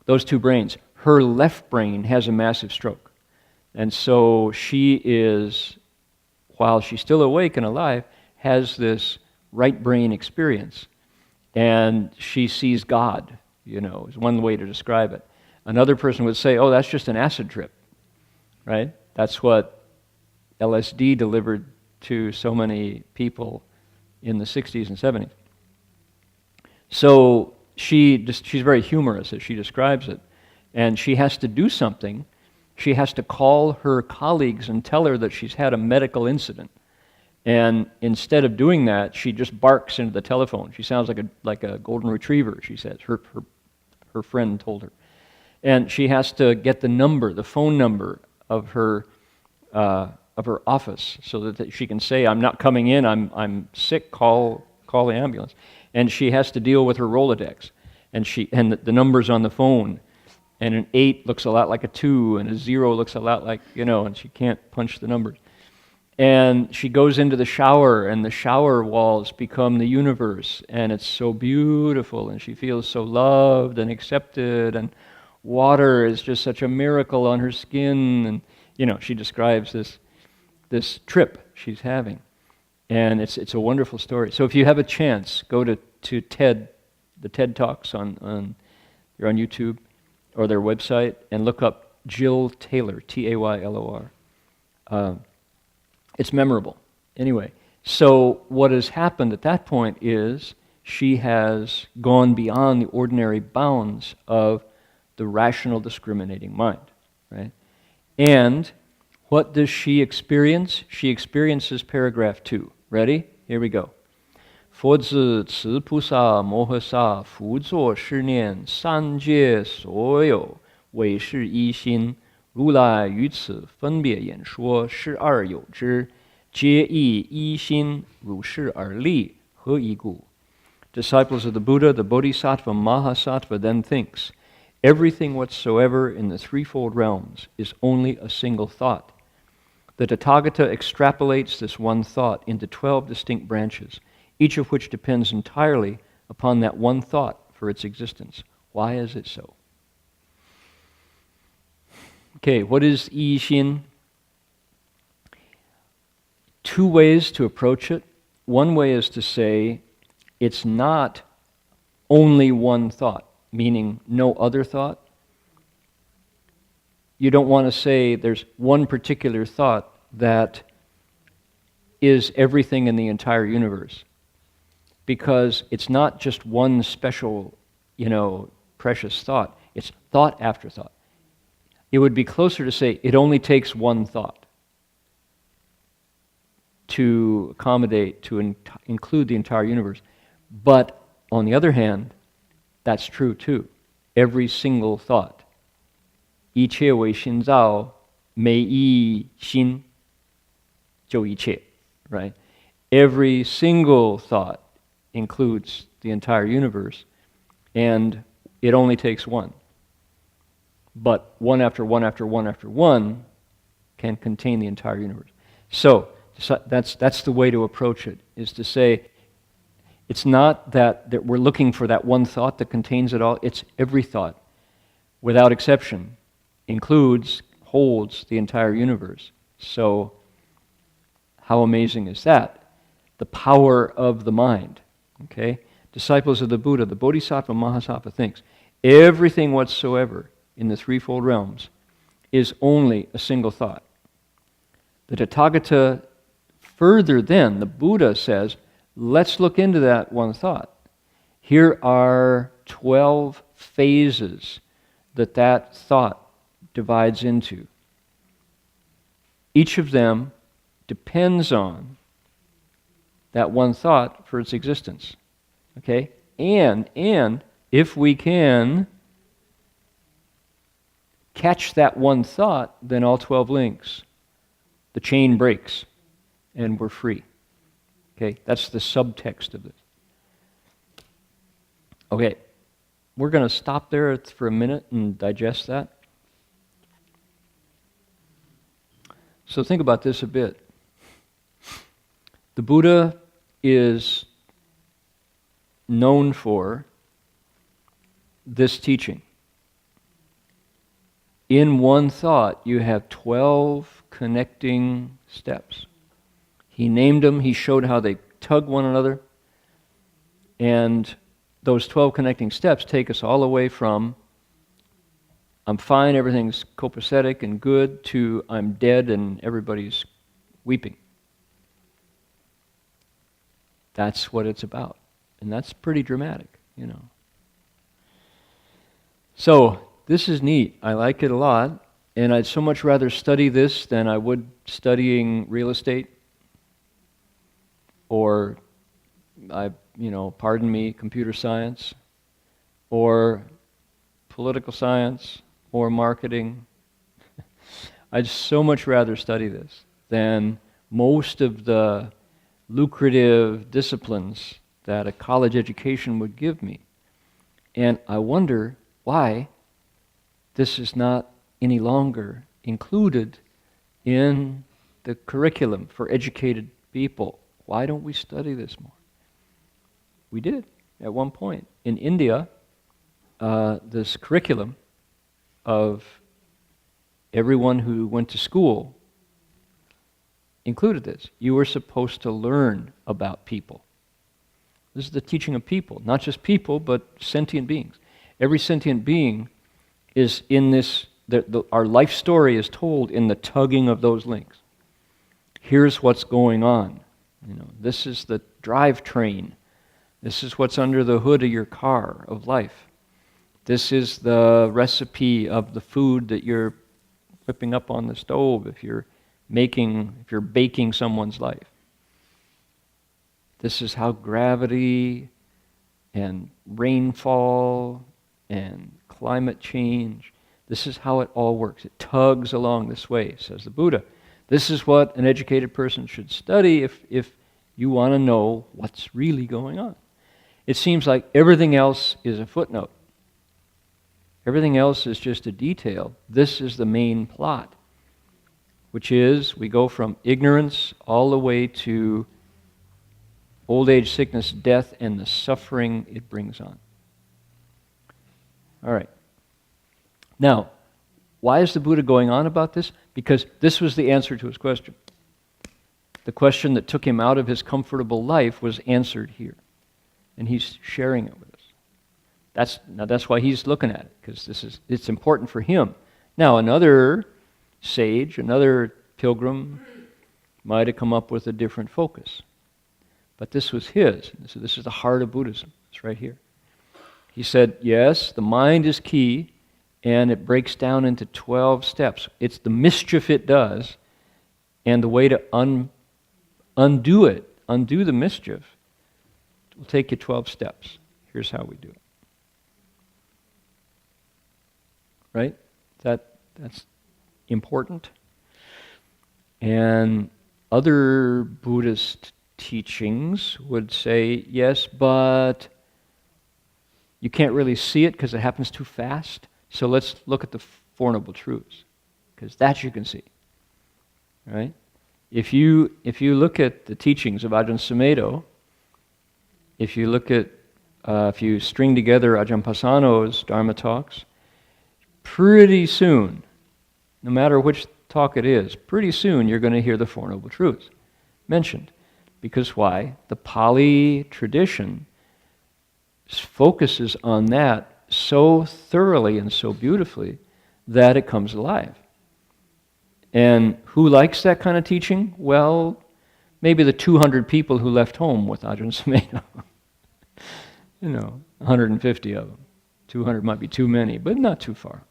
those two brains. Her left brain has a massive stroke. And so she is, while she's still awake and alive, has this right brain experience. And she sees God, is one way to describe it. Another person would say, oh, that's just an acid trip, right? That's what LSD delivered to so many people in the 60s and 70s. So she's very humorous as she describes it. And she has to do something. She has to call her colleagues and tell her that she's had a medical incident. And instead of doing that, she just barks into the telephone. She sounds like a golden retriever, she says. Her friend told her. And she has to get the phone number of her office, so that she can say, "I'm not coming in. I'm sick. Call the ambulance." And she has to deal with her Rolodex, and the numbers on the phone. And an 8 looks a lot like a 2, and a 0 looks a lot like, and she can't punch the numbers. And she goes into the shower, and the shower walls become the universe, and it's so beautiful, and she feels so loved and accepted, and water is just such a miracle on her skin, and she describes this trip she's having, and it's a wonderful story. So if you have a chance, go to TED, the TED Talks you're on YouTube or their website, and look up Jill Taylor, Taylor. It's memorable. Anyway, so what has happened at that point is she has gone beyond the ordinary bounds of the rational discriminating mind, right? And what does she experience? She experiences paragraph 2. Ready? Here we go. 佛子慈菩萨摩诃萨福作是念三界所有唯是一心，如来于此分别演说，是二有之，皆亦一心，如是而立，何以故? Disciples of the Buddha, the Bodhisattva Mahasattva then thinks, everything whatsoever in the threefold realms is only a single thought. The Tathagata extrapolates this one thought into 12 distinct branches, each of which depends entirely upon that one thought for its existence. Why is it so? Okay, what is Yi Xin? Two ways to approach it. One way is to say it's not only one thought, meaning no other thought. You don't want to say there's one particular thought that is everything in the entire universe, because it's not just one special, precious thought. It's thought after thought. It would be closer to say it only takes one thought to accommodate, to include the entire universe. But on the other hand, that's true too. Every single thought. 一切为心造，每一心就一切, right? Every single thought includes the entire universe, and it only takes one. But one after one after one after one can contain the entire universe. So that's the way to approach it, is to say it's not that we're looking for that one thought that contains it all. It's every thought, without exception, holds the entire universe. So how amazing is that? The power of the mind. Okay? Disciples of the Buddha, the Bodhisattva Mahasattva thinks everything whatsoever in the threefold realms is only a single thought. The Tathagata further then, the Buddha says, let's look into that one thought. Here are 12 phases that thought divides into. Each of them depends on that one thought for its existence. Okay? And if we can catch that one thought, then all 12 links, the chain breaks, and we're free. Okay? That's the subtext of this. Okay. We're going to stop there for a minute and digest that. So think about this a bit. The Buddha is known for this teaching. In one thought, you have 12 connecting steps. He named them, he showed how they tug one another, and those 12 connecting steps take us all the way from I'm fine, everything's copacetic and good, to I'm dead and everybody's weeping. That's what it's about. And that's pretty dramatic, So, this is neat. I like it a lot. And I'd so much rather study this than I would studying real estate or, pardon me, computer science or political science or marketing. I'd so much rather study this than most of the lucrative disciplines that a college education would give me. And I wonder why this is not any longer included in the curriculum for educated people. Why don't we study this more? We did at one point. In India, this curriculum of everyone who went to school included this. You were supposed to learn about people. This is the teaching of people, not just people, but sentient beings. Every sentient being is in this, our life story is told in the tugging of those links. Here's what's going on. This is the drivetrain. This is what's under the hood of your car of life. This is the recipe of the food that you're whipping up on the stove if you're baking someone's life. This is how gravity and rainfall and climate change, this is how it all works. It tugs along this way, says the Buddha. This is what an educated person should study if you want to know what's really going on. It seems like everything else is a footnote. Everything else is just a detail. This is the main plot, which is we go from ignorance all the way to old age, sickness, death, and the suffering it brings on. All right. Now, why is the Buddha going on about this? Because this was the answer to his question. The question that took him out of his comfortable life was answered here. And he's sharing it with us. That's why he's looking at it, because it's important for him. Now, another sage, another pilgrim might have come up with a different focus. But this was his. So this is the heart of Buddhism. It's right here. He said, yes, the mind is key, and it breaks down into 12 steps. It's the mischief it does, and the way to undo the mischief, will take you 12 steps. Here's how we do it. Right? That's important. And other Buddhist teachings would say, yes, but you can't really see it because it happens too fast. So let's look at the Four Noble Truths, because that you can see. Right? If you look at the teachings of Ajahn Sumedho, if you string together Ajahn Pasano's Dharma talks, pretty soon, no matter which talk it is, pretty soon you're going to hear the Four Noble Truths mentioned. Because why? The Pali tradition focuses on that so thoroughly and so beautifully that it comes alive. And who likes that kind of teaching? Well, maybe the 200 people who left home with Ajahn Sumedho. 150 of them. 200 might be too many, but not too far.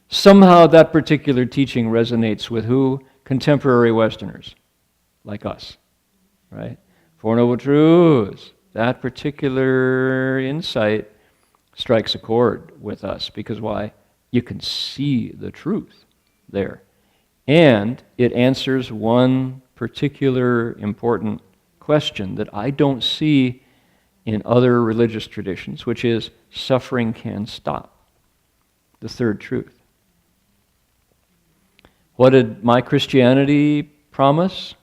Somehow that particular teaching resonates with who? Contemporary Westerners, like us, right? Four Noble Truths. That particular insight strikes a chord with us, because why? You can see the truth there. And it answers one particular important question that I don't see in other religious traditions, which is suffering can stop. The third truth. What did my Christianity promise?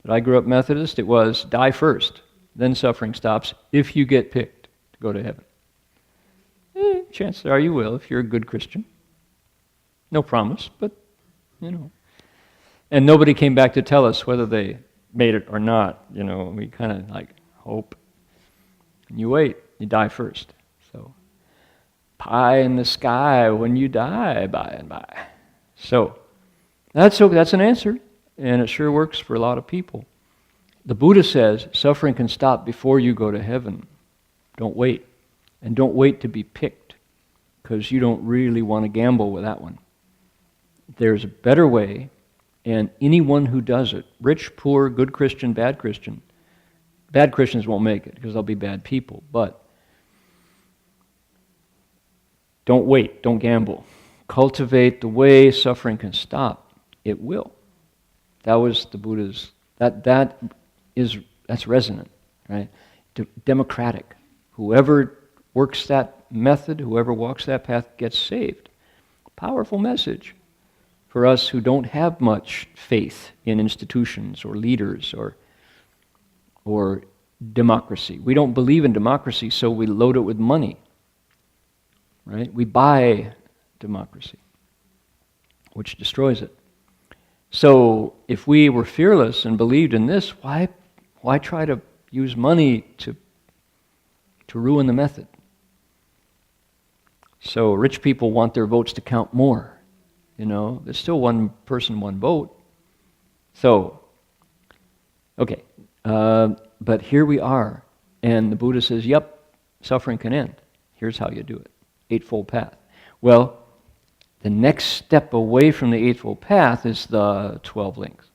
That I grew up Methodist, it was die first, then suffering stops, if you get picked to go to heaven. Chances are you will if you're a good Christian. No promise, but And nobody came back to tell us whether they made it or not. We kind of hope. And you wait, you die first. So, pie in the sky when you die by and by. So, that's an answer, and it sure works for a lot of people. The Buddha says suffering can stop before you go to heaven. Don't wait. And don't wait to be picked, because you don't really want to gamble with that one. There's a better way, and anyone who does it, rich, poor, good Christian, bad Christians won't make it because they'll be bad people, but don't wait, don't gamble. cultivate the way suffering can stop, it will. That was the Buddha's, that's resonant, right? Democratic. Whoever works that method, whoever walks that path gets saved. Powerful message for us who don't have much faith in institutions or leaders or democracy. We don't believe in democracy, so we load it with money, right? We buy democracy, which destroys it. So if we were fearless and believed in this, why try to use money to ruin the method? So rich people want their votes to count more. There's still one person, one vote. So, okay, but here we are, and the Buddha says, yep, suffering can end. Here's how you do it. Eightfold Path. Well, the next step away from the Eightfold Path is the 12 links.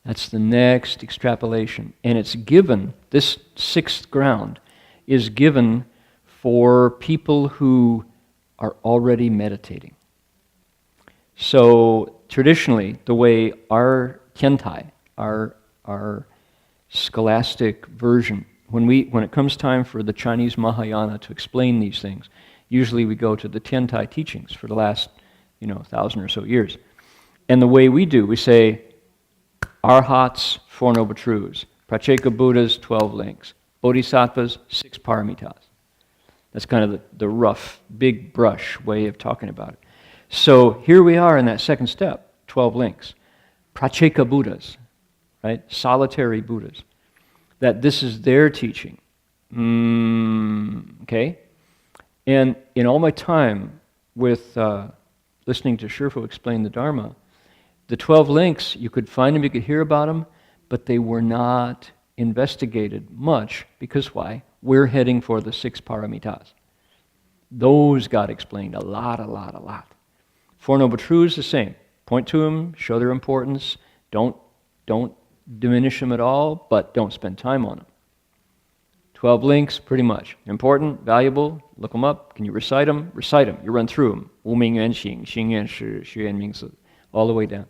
That's the next extrapolation. And it's given, this sixth ground is given for people who are already meditating. So traditionally, the way our Tiantai, our scholastic version, when it comes time for the Chinese Mahayana to explain these things, usually we go to the Tiantai teachings for the last 1,000 or so years. And the way we do, we say, Arhats, Four Noble Truths, Pratyeka Buddhas, 12 links, Bodhisattvas, 6 paramitas. That's kind of the rough, big brush way of talking about it. So here we are in that second step, 12 links. Pratyeka Buddhas, right? Solitary Buddhas. That this is their teaching. Okay? And in all my time with listening to Shifu explain the Dharma, the 12 links, you could find them, you could hear about them, but they were not investigated much, because why? We're heading for the 6 paramitas. Those got explained a lot. Four Noble Truths, the same. Point to them, show their importance, don't diminish them at all, but don't spend time on them. 12 links, pretty much. Important, valuable, look them up. Can you recite them? Recite them. You run through them. Wu Ming Yuan Xing, Xing Yuan Shi, Xu Yuan Ming Si, all the way down.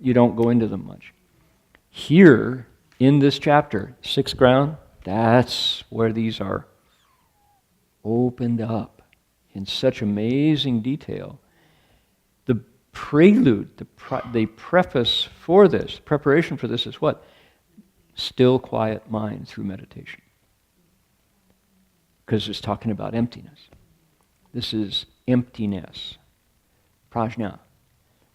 You don't go into them much. Here, in this chapter, 6th ground, that's where these are opened up in such amazing detail. The prelude, the preface for this, preparation for this is what? Still, quiet mind through meditation. Because it's talking about emptiness. This is emptiness. Prajna.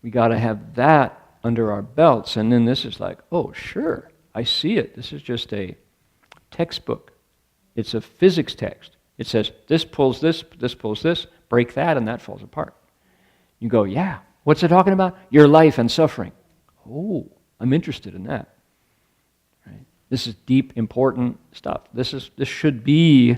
We got to have that under our belts, and then this is like, oh, sure, I see it. This is just a textbook. It's a physics text. It says, this pulls this pulls this, break that, and that falls apart. You go, yeah, what's it talking about? Your life and suffering. Oh, I'm interested in that. Right? This is deep, important stuff. This should be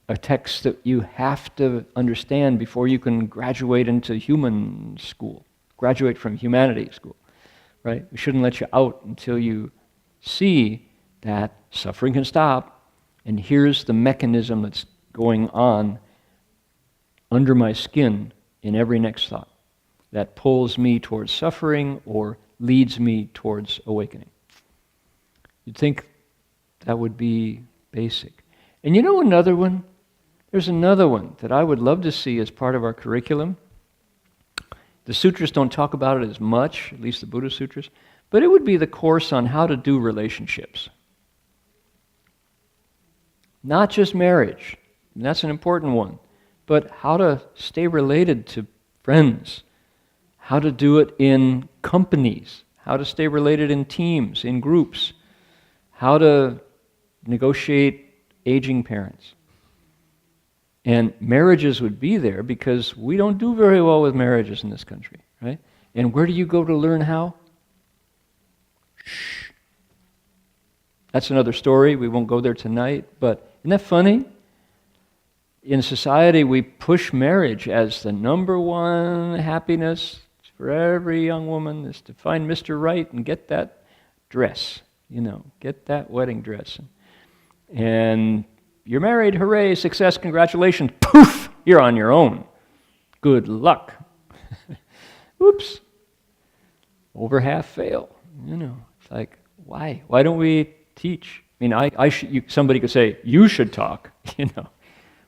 a text that you have to understand before you can graduate into human school, graduate from humanity school, right? We shouldn't let you out until you see that suffering can stop, and here's the mechanism that's going on under my skin in every next thought that pulls me towards suffering or leads me towards awakening. You'd think that would be basic. And you know another one? There's another one that I would love to see as part of our curriculum. The sutras don't talk about it as much, at least the Buddhist sutras, but it would be the course on how to do relationships. Not just marriage, and that's an important one, but how to stay related to friends, how to do it in companies, how to stay related in teams, in groups, how to negotiate aging parents. And marriages would be there because we don't do very well with marriages in this country, right? And where do you go to learn how? Shh. That's another story. We won't go there tonight. But isn't that funny? In society, we push marriage as the number one happiness for every young woman is to find Mr. Right and get that dress, get that wedding dress. And you're married, hooray, success, congratulations, poof, you're on your own. good luck. Oops. Over half fail. It's like, why? Why don't we teach? I mean, somebody could say, you should talk,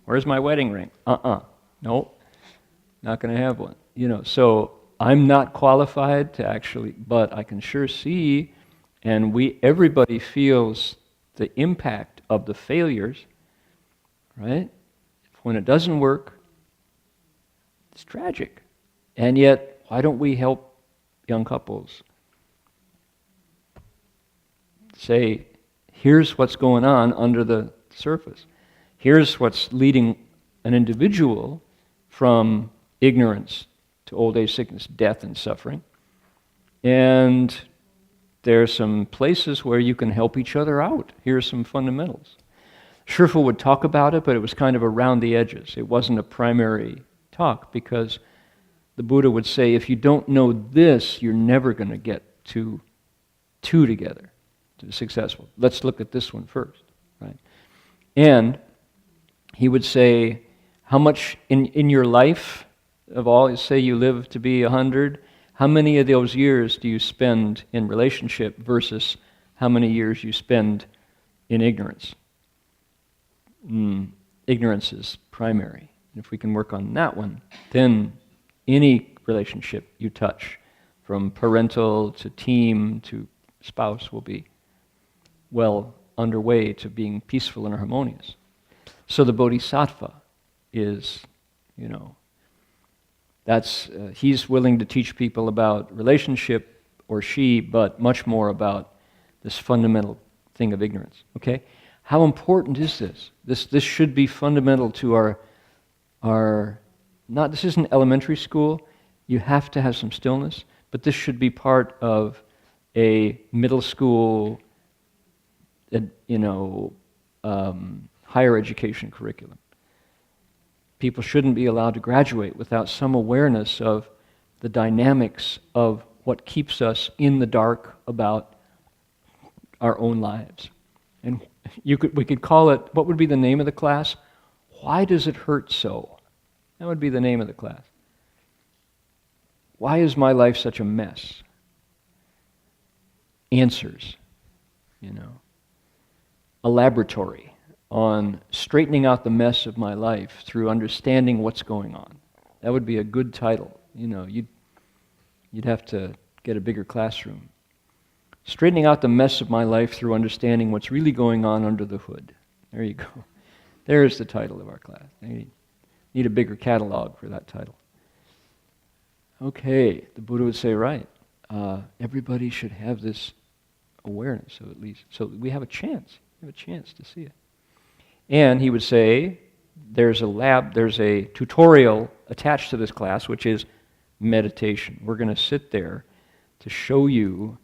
Where's my wedding ring? Nope, not going to have one. So I'm not qualified to actually, but I can sure see, and everybody feels the impact of the failures, right? When it doesn't work, it's tragic. And yet, why don't we help young couples say, here's what's going on under the surface. Here's what's leading an individual from ignorance to old age, sickness, death, and suffering. And there are some places where you can help each other out. Here's some fundamentals. Shifu would talk about it, but it was kind of around the edges. It wasn't a primary talk, because the Buddha would say, if you don't know this, you're never going to get two together to be successful. Let's look at this one first, right? And he would say, how much in your life of all, say you live to be 100, how many of those years do you spend in relationship versus how many years you spend in ignorance? Ignorance is primary. If we can work on that one, then any relationship you touch, from parental to team to spouse, will be well underway to being peaceful and harmonious. So the bodhisattva is, he's willing to teach people about relationship, or she, but much more about this fundamental thing of ignorance. Okay? How important is this? This should be fundamental to our this isn't elementary school. You have to have some stillness, but this should be part of a middle school, higher education curriculum. People shouldn't be allowed to graduate without some awareness of the dynamics of what keeps us in the dark about our own lives. And we could call it, what would be the name of the class? Why does it hurt so? That would be the name of the class. Why is my life such a mess? Answers, A laboratory on straightening out the mess of my life through understanding what's going on. That would be a good title. You'd have to get a bigger classroom. Straightening out the mess of my life through understanding what's really going on under the hood. There you go. There's the title of our class. You need a bigger catalog for that title. Okay, the Buddha would say, right, everybody should have this awareness, so we have a chance. We have a chance to see it. And he would say, there's a tutorial attached to this class, which is meditation. We're going to sit there to show you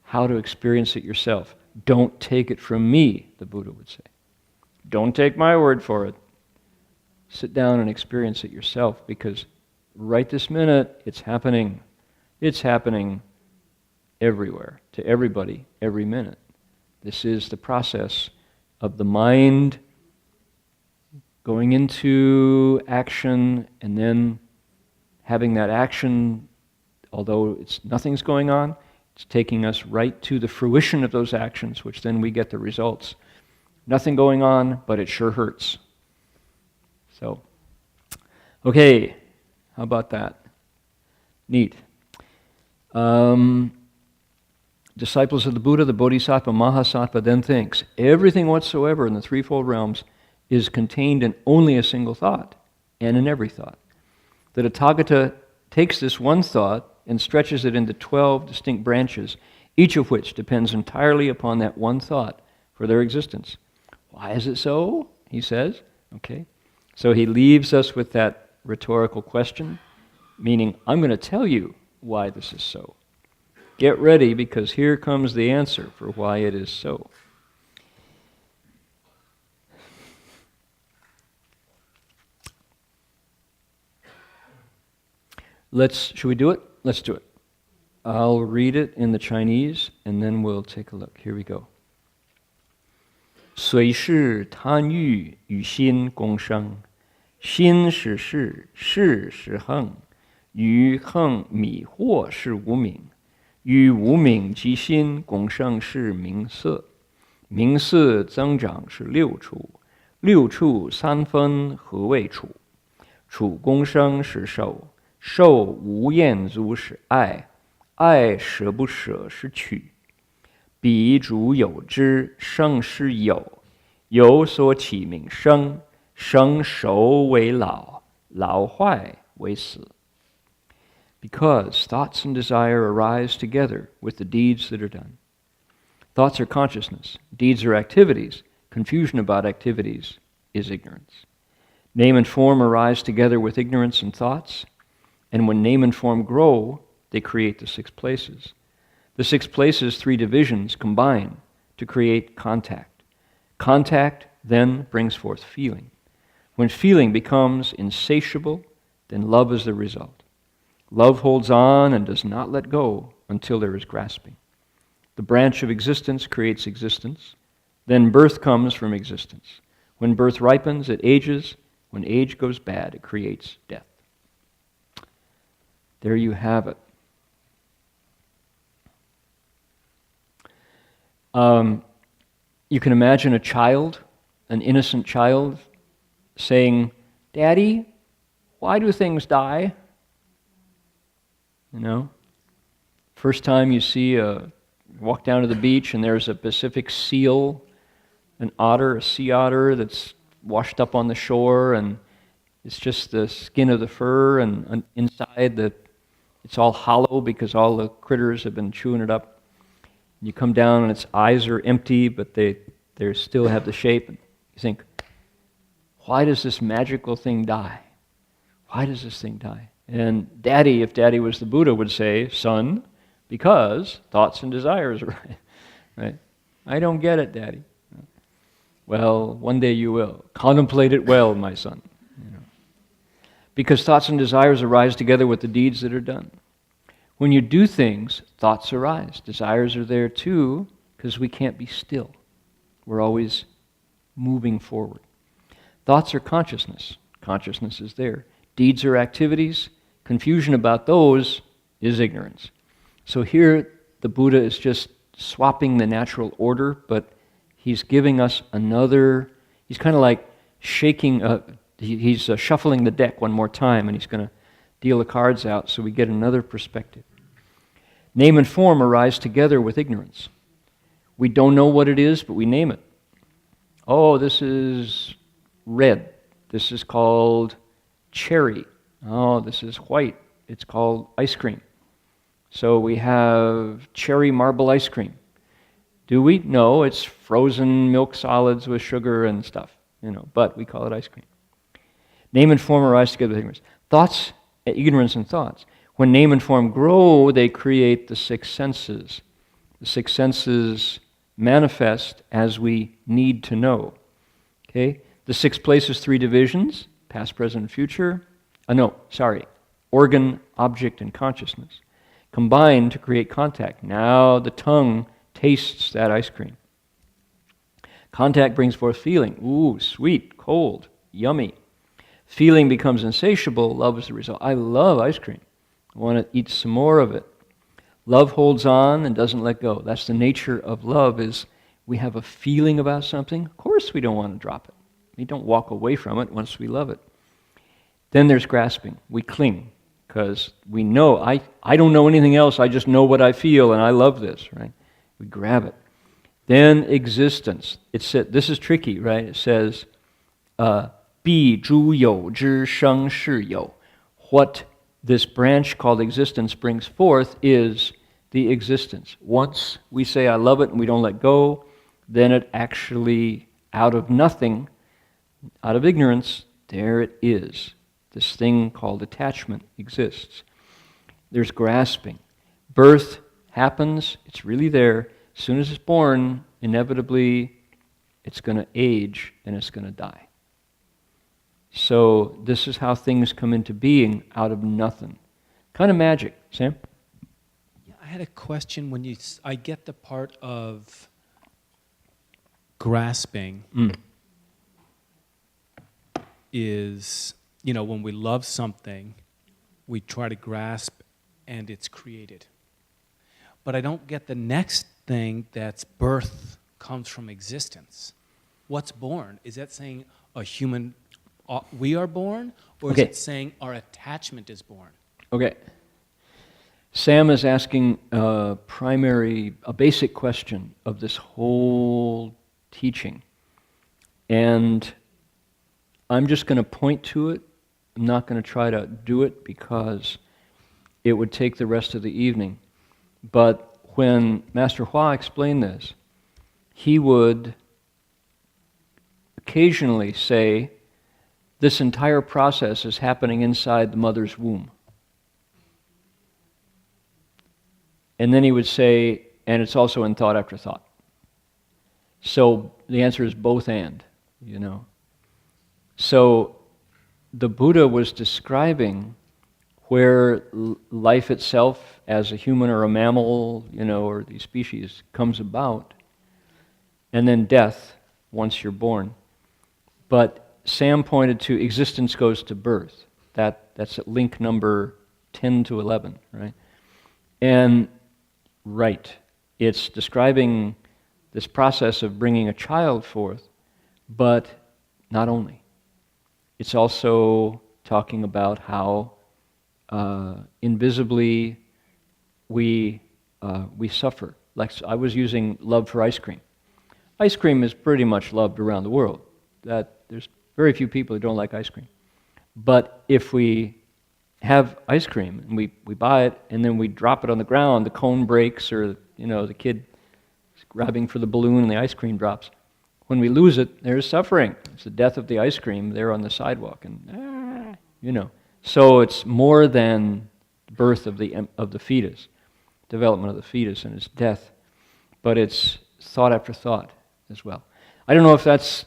how to experience it yourself. Don't take it from me, the Buddha would say. Don't take my word for it. Sit down and experience it yourself, because right this minute, it's happening. It's happening everywhere, to everybody, every minute. This is the process of the mind going into action, and then having that action, although nothing's going on, it's taking us right to the fruition of those actions, which then we get the results. Nothing going on, but it sure hurts. So, okay, how about that? Neat. Disciples of the Buddha, the Bodhisattva, Mahasattva, then thinks everything whatsoever in the threefold realms is contained in only a single thought, and in every thought. The Tathagata takes this one thought and stretches it into 12 distinct branches, each of which depends entirely upon that one thought for their existence. Why is it so? He says. Okay. So he leaves us with that rhetorical question, meaning, I'm going to tell you why this is so. Get ready, because here comes the answer for why it is so. Should we do it? Let's do it. I'll read it in the Chinese, and then we'll take a look. Here we go. 随是贪欲与心共生，心是事，事是横，于横迷惑是无明，于无明即心共生是名色，名色增长是六处，六处三分合为处，处共生是受，受无厌足是爱，爱舍不舍是取，彼主有之，生是有，有所起名生，生熟为老，老坏为死。Because thoughts and desire arise together with the deeds that are done. Thoughts are consciousness, deeds are activities, confusion about activities is ignorance. Name and form arise together with ignorance and thoughts, and when name and form grow, they create the six places. The six places, three divisions, combine to create contact. Contact then brings forth feeling. When feeling becomes insatiable, then love is the result. Love holds on and does not let go until there is grasping. The branch of existence creates existence. Then birth comes from existence. When birth ripens, it ages. When age goes bad, it creates death. There you have it. You can imagine a child, an innocent child, saying, "Daddy, why do things die?" You know? First time you see walk down to the beach and there's a Pacific seal, an otter, a sea otter that's washed up on the shore, and it's just the skin of the fur, and inside it's all hollow because all the critters have been chewing it up. You come down and its eyes are empty, but they still have the shape. And you think, why does this magical thing die? Why does this thing die? And Daddy, if Daddy was the Buddha, would say, "Son, because thoughts and desires are right. I don't get it, Daddy." Well, one day you will. Contemplate it well, my son. Because thoughts and desires arise together with the deeds that are done. When you do things, thoughts arise. Desires are there too, because we can't be still. We're always moving forward. Thoughts are consciousness. Consciousness is there. Deeds are activities. Confusion about those is ignorance. So here, the Buddha is just swapping the natural order, but he's giving us another, he's kind of like shaking, he's shuffling the deck one more time, and he's going to deal the cards out so we get another perspective. Name and form arise together with ignorance. We don't know what it is, but we name it. Oh, this is red. This is called cherry. Oh, this is white. It's called ice cream. So we have cherry marble ice cream. Do we? No, it's frozen milk solids with sugar and stuff, but we call it ice cream. Name and form arise together with ignorance. Thoughts, ignorance and thoughts. When name and form grow, they create the six senses. The six senses manifest as we need to know. Okay? The six places, three divisions, past, present, and future. Organ, object, and consciousness combine to create contact. Now the tongue tastes that ice cream. Contact brings forth feeling. Ooh, sweet, cold, yummy. Feeling becomes insatiable. Love is the result. I love ice cream. I want to eat some more of it. Love holds on and doesn't let go. That's the nature of love, is we have a feeling about something. Of course we don't want to drop it. We don't walk away from it once we love it. Then there's grasping. We cling because we know, I don't know anything else. I just know what I feel, and I love this, right? We grab it. Then existence. This is tricky, right? It says, 必诸有之生是有. What this branch called existence brings forth is the existence. Once we say, I love it, and we don't let go, then it actually, out of nothing, out of ignorance, there it is. This thing called attachment exists. There's grasping. Birth happens, it's really there. As soon as it's born, inevitably, it's going to age and it's going to die. So this is how things come into being out of nothing. Kind of magic. Sam? Yeah, I had a question when I get the part of grasping. is, you know, when we love something, we try to grasp and it's created. But I don't get the next thing, that's birth comes from existence. What's born? Is that saying a human, we are born? Or is it saying our attachment is born? Okay. Sam is asking a basic question of this whole teaching. And I'm just going to point to it. I'm not going to try to do it because it would take the rest of the evening. But when Master Hua explained this, he would occasionally say, this entire process is happening inside the mother's womb. And then he would say, and it's also in thought after thought. So the answer is both and, you know. So the Buddha was describing where life itself as a human or a mammal, you know, or these species comes about, and then death once you're born. But Sam pointed to existence goes to birth. That's at link number 10 to 11, right? And right, it's describing this process of bringing a child forth, but not only. It's also talking about how invisibly we suffer. Like I was using love for ice cream. Ice cream is pretty much loved around the world. That there's very few people who don't like ice cream. But if we have ice cream and we buy it and then we drop it on the ground, the cone breaks, or you know, the kid is grabbing for the balloon and the ice cream drops. When we lose it, there's suffering. It's the death of the ice cream there on the sidewalk, and you know. So it's more than birth of the fetus, development of the fetus and its death, but it's thought after thought as well. I don't know if that's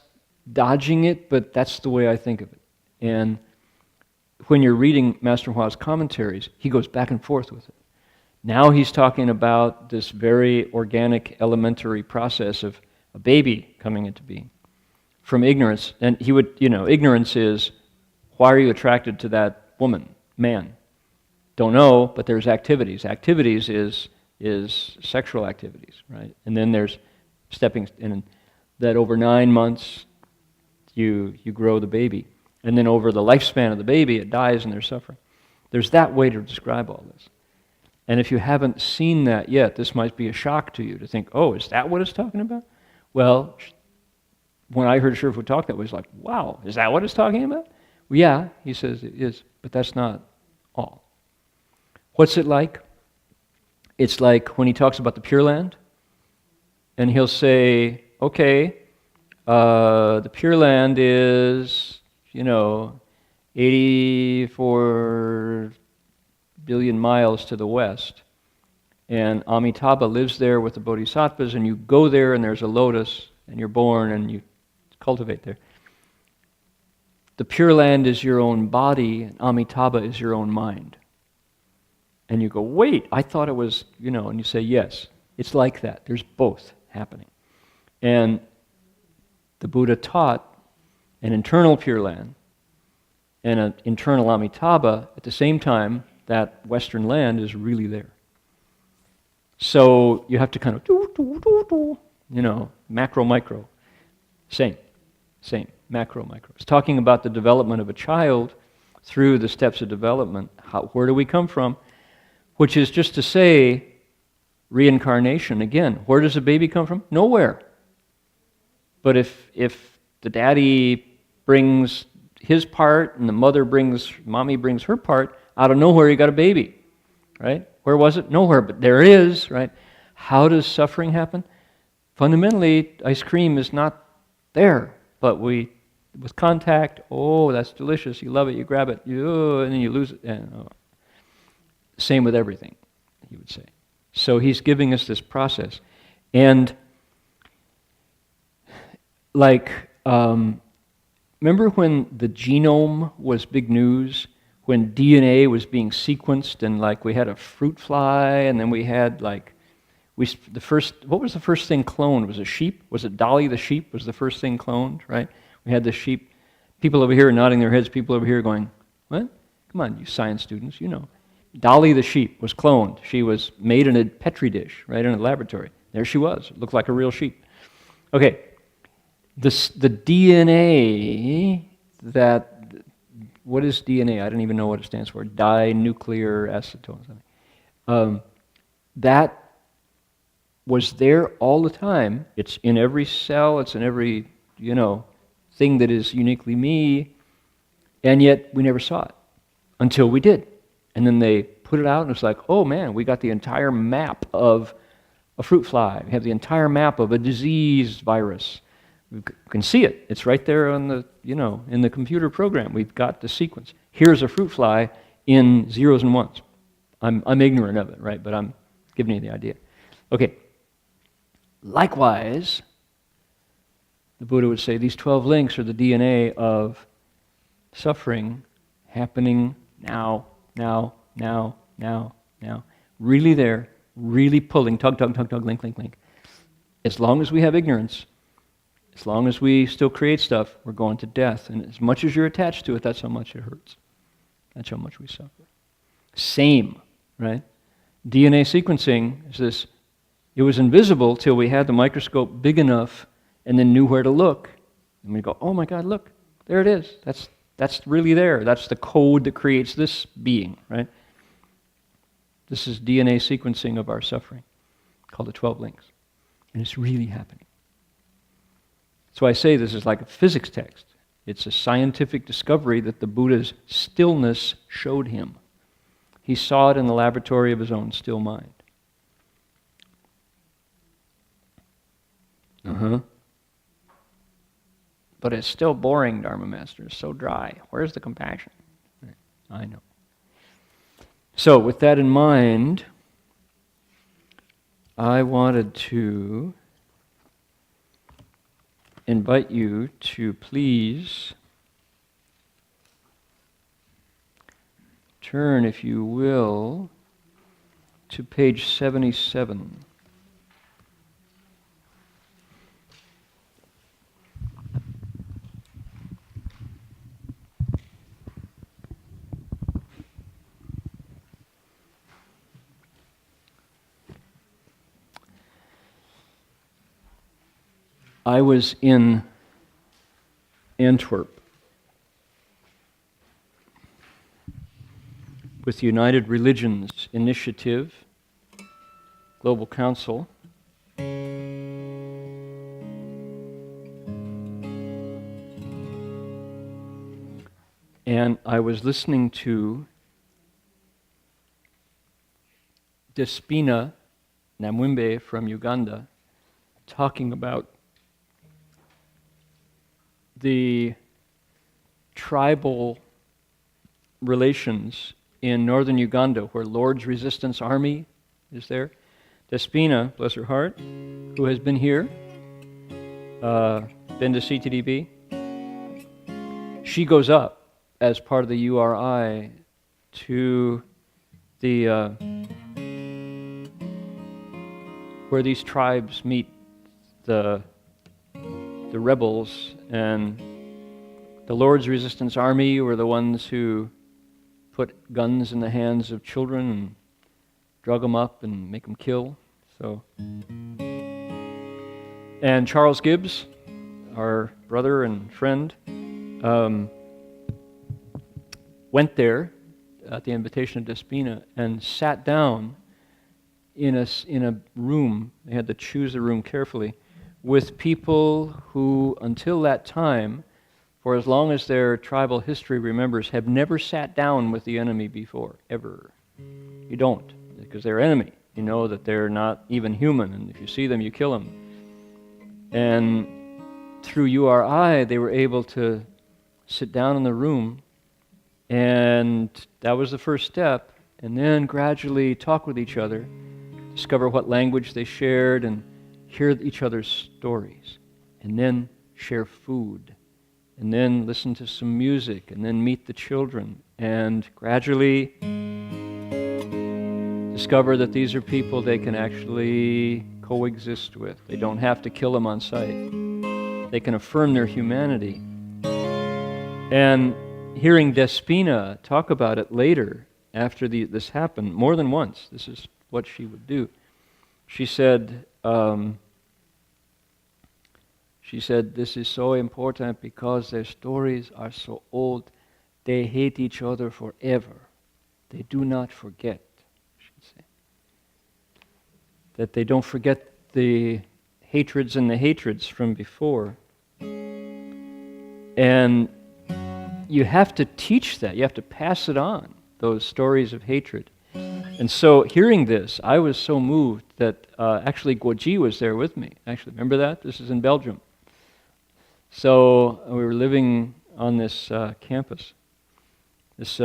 dodging it, but that's the way I think of it. And when you're reading Master Hua's commentaries, he goes back and forth with it. Now he's talking about this very organic, elementary process of a baby coming into being from ignorance. And he would, you know, ignorance is, why are you attracted to that woman, man? Don't know, but there's activities. Activities is sexual activities, right? And then there's stepping in that over 9 months you grow the baby. And then over the lifespan of the baby, it dies and there's suffering. There's that way to describe all this. And if you haven't seen that yet, this might be a shock to you to think, oh, is that what it's talking about? Well, when I heard Shifu talk that way, it's like, wow, is that what it's talking about? Well, yeah, he says it is, but that's not all. What's it like? It's like when he talks about the Pure Land, and he'll say, okay, the Pure Land is, 84 billion miles to the west, and Amitabha lives there with the Bodhisattvas, and you go there and there's a lotus, and you're born and you cultivate there. The Pure Land is your own body, and Amitabha is your own mind. And you go, wait, I thought it was, and you say, yes, it's like that. There's both happening. And the Buddha taught an internal Pure Land and an internal Amitabha at the same time. That Western land is really there. So you have to kind of macro, micro. Same, macro, micro. It's talking about the development of a child through the steps of development. Where do we come from? Which is just to say, reincarnation. Again, where does a baby come from? Nowhere. But if the daddy brings his part and the mommy brings her part, out of nowhere you got a baby, right? Where was it? Nowhere, but there it is, right? How does suffering happen? Fundamentally, ice cream is not there, but with contact, oh, that's delicious, you love it, you grab it, and then you lose it. Same with everything, he would say. So he's giving us this process. And remember when the genome was big news? When DNA was being sequenced, and we had a fruit fly, and then we had what was the first thing cloned? Was a sheep? Was it Dolly the sheep was the first thing cloned, right? We had the sheep. People over here nodding their heads, people over here going, what? Come on, you science students, you know. Dolly the sheep was cloned. She was made in a Petri dish, right, in a laboratory. There she was. It looked like a real sheep. Okay, the DNA that, what is DNA? I don't even know what it stands for. Dinuclear acetone. That was there all the time. It's in every cell. It's in every, thing that is uniquely me. And yet we never saw it until we did. And then they put it out and it's like, oh man, we got the entire map of a fruit fly. We have the entire map of a disease virus. We can see it. It's right there on the, in the computer program. We've got the sequence. Here's a fruit fly in zeros and ones. I'm ignorant of it, right? But I'm giving you the idea. Okay. Likewise, the Buddha would say these 12 links are the DNA of suffering happening now. Really there, really pulling, tug, link. As long as we have ignorance, as long as we still create stuff, we're going to death. And as much as you're attached to it, that's how much it hurts. That's how much we suffer. Same, right? DNA sequencing is this, it was invisible till we had the microscope big enough and then knew where to look. And we go, oh my God, look, there it is. That's really there. That's the code that creates this being, right? This is DNA sequencing of our suffering, called the 12 links. And it's really happening. So I say this is like a physics text. It's a scientific discovery that the Buddha's stillness showed him. He saw it in the laboratory of his own still mind. But it's still boring, Dharma Master. It's so dry. Where's the compassion? I know. So with that in mind, I wanted to invite you to please turn, if you will, to page 77. I was in Antwerp with the United Religions Initiative, Global Council, and I was listening to Despina Namwimbe from Uganda talking about the tribal relations in northern Uganda, where Lord's Resistance Army is there. Despina, bless her heart, who has been here, been to CTDB, she goes up as part of the URI to the where these tribes meet the rebels, and the Lord's Resistance Army were the ones who put guns in the hands of children and drug them up and make them kill. So, and Charles Gibbs, our brother and friend, went there at the invitation of Despina and sat down in a room. They had to choose the room carefully, with people who, until that time, for as long as their tribal history remembers, have never sat down with the enemy before, ever. You don't, because they're enemy. You know that they're not even human, and if you see them, you kill them. And through URI, they were able to sit down in the room, and that was the first step, and then gradually talk with each other, discover what language they shared, and hear each other's stories, and then share food, and then listen to some music, and then meet the children, and gradually discover that these are people they can actually coexist with. They don't have to kill them on sight. They can affirm their humanity. And hearing Despina talk about it later, after this happened, more than once, this is what she would do. She said, this is so important because their stories are so old. They hate each other forever. They do not forget, she'd say. That they don't forget the hatreds and the hatreds from before. And you have to teach that. You have to pass it on, those stories of hatred. And so hearing this, I was so moved that actually Guoji was there with me. Actually, remember that? This is in Belgium. So we were living on this campus, this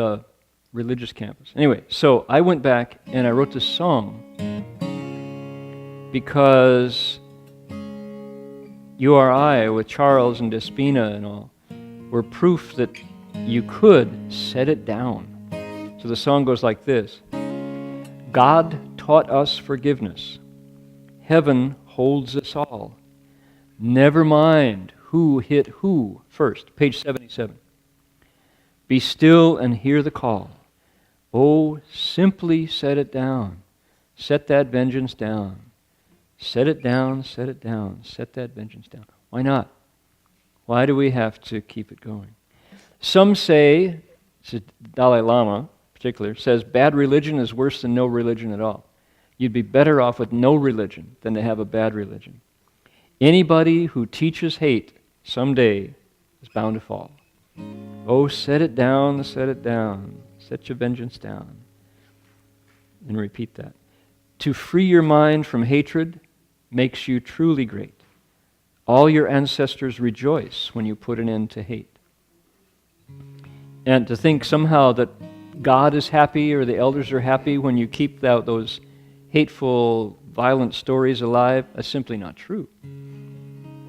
religious campus. Anyway, so I went back and I wrote this song because you or I, with Charles and Despina and all, were proof that you could set it down. So the song goes like this. God taught us forgiveness. Heaven holds us all. Never mind who hit who first. Page 77. Be still and hear the call. Oh, simply set it down. Set that vengeance down. Set it down, set it down. Set that vengeance down. Why not? Why do we have to keep it going? Some say, Dalai Lama in particular, says bad religion is worse than no religion at all. You'd be better off with no religion than to have a bad religion. Anybody who teaches hate someday is bound to fall. Oh, set it down, set it down. Set your vengeance down. And repeat that. To free your mind from hatred makes you truly great. All your ancestors rejoice when you put an end to hate. And to think somehow that God is happy or the elders are happy when you keep those hateful, violent stories alive, that's simply not true.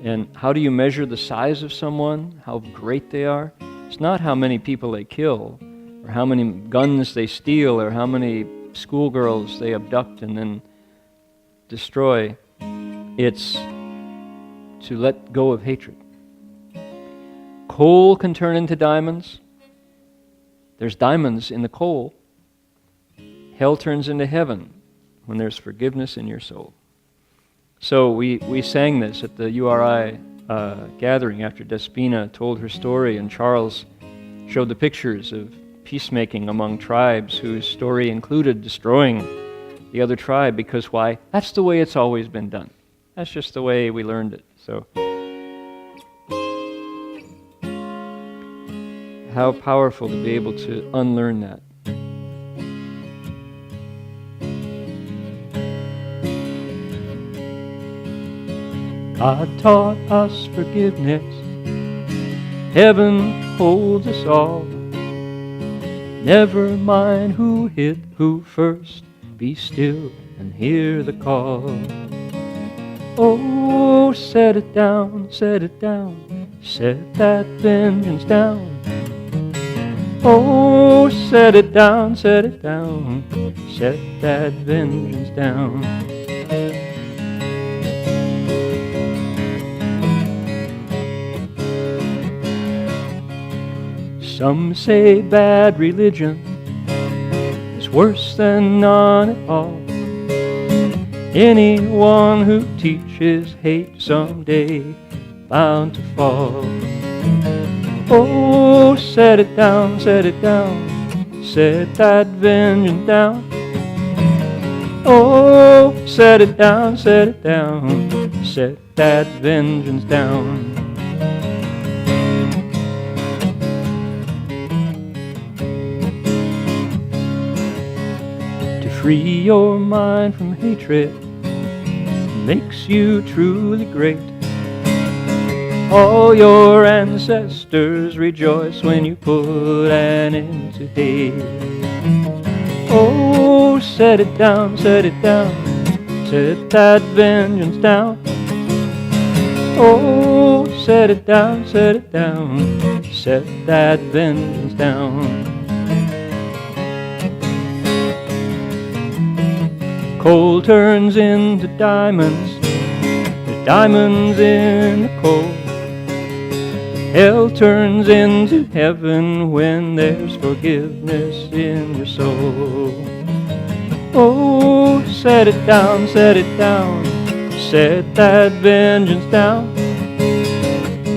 And how do you measure the size of someone, how great they are? It's not how many people they kill, or how many guns they steal, or how many schoolgirls they abduct and then destroy. It's to let go of hatred. Coal can turn into diamonds. There's diamonds in the coal. Hell turns into heaven when there's forgiveness in your soul. So we sang this at the URI gathering after Despina told her story, and Charles showed the pictures of peacemaking among tribes whose story included destroying the other tribe, because why? That's the way it's always been done. That's just the way we learned it. So how powerful to be able to unlearn that. God taught us forgiveness. Heaven holds us all. Never mind who hit who first. Be still and hear the call. Oh, set it down, set it down. Set that vengeance down. Oh, set it down, set it down. Set that vengeance down. Some say bad religion is worse than none at all. Anyone who teaches hate someday bound to fall. Oh, set it down, set it down. Set that vengeance down. Oh, set it down, set it down. Set that vengeance down. Free your mind from hatred makes you truly great. All your ancestors rejoice when you put an end to hate. Oh, set it down, set it down. Set that vengeance down. Oh, set it down, set it down. Set that vengeance down. Coal turns into diamonds. There's diamonds in the coal. Hell turns into heaven when there's forgiveness in your soul. Oh, set it down, set it down, set that vengeance down.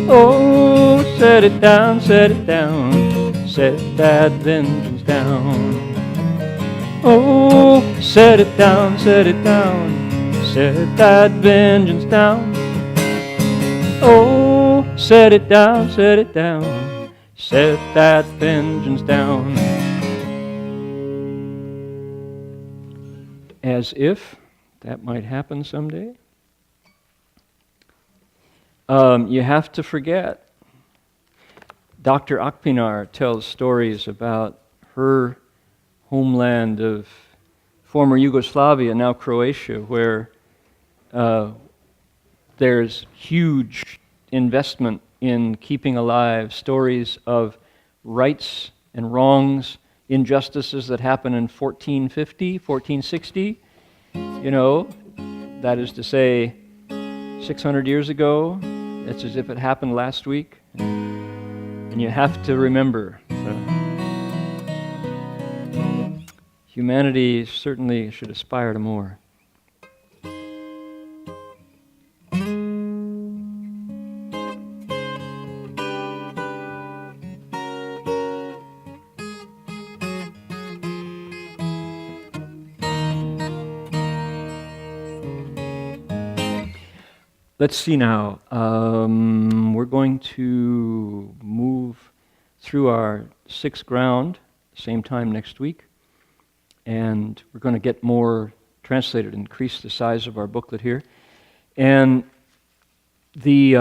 Oh, set it down, set it down, set that vengeance down. Oh, set it down, set it down, set that vengeance down. Oh, set it down, set it down, set that vengeance down. As if that might happen someday. You have to forget. Dr. Akpinar tells stories about her homeland of former Yugoslavia, now Croatia, where there's huge investment in keeping alive stories of rights and wrongs, injustices that happened in 1450, 1460. You know, that is to say, 600 years ago. It's as if it happened last week. And you have to remember, humanity certainly should aspire to more. Let's see now. We're going to move through our sixth ground, same time next week, and we're going to get more translated, increase the size of our booklet here. And the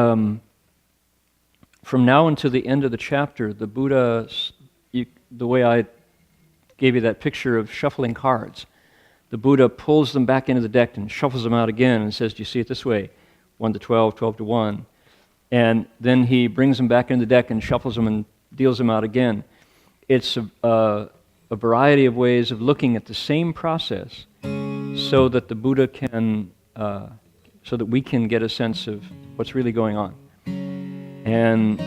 from now until the end of the chapter, the Buddha, the way I gave you that picture of shuffling cards, the Buddha pulls them back into the deck and shuffles them out again and says, do you see it this way? 1 to 12, 12 to 1. And then he brings them back into the deck and shuffles them and deals them out again. It's a variety of ways of looking at the same process so that the Buddha can, so that we can get a sense of what's really going on. And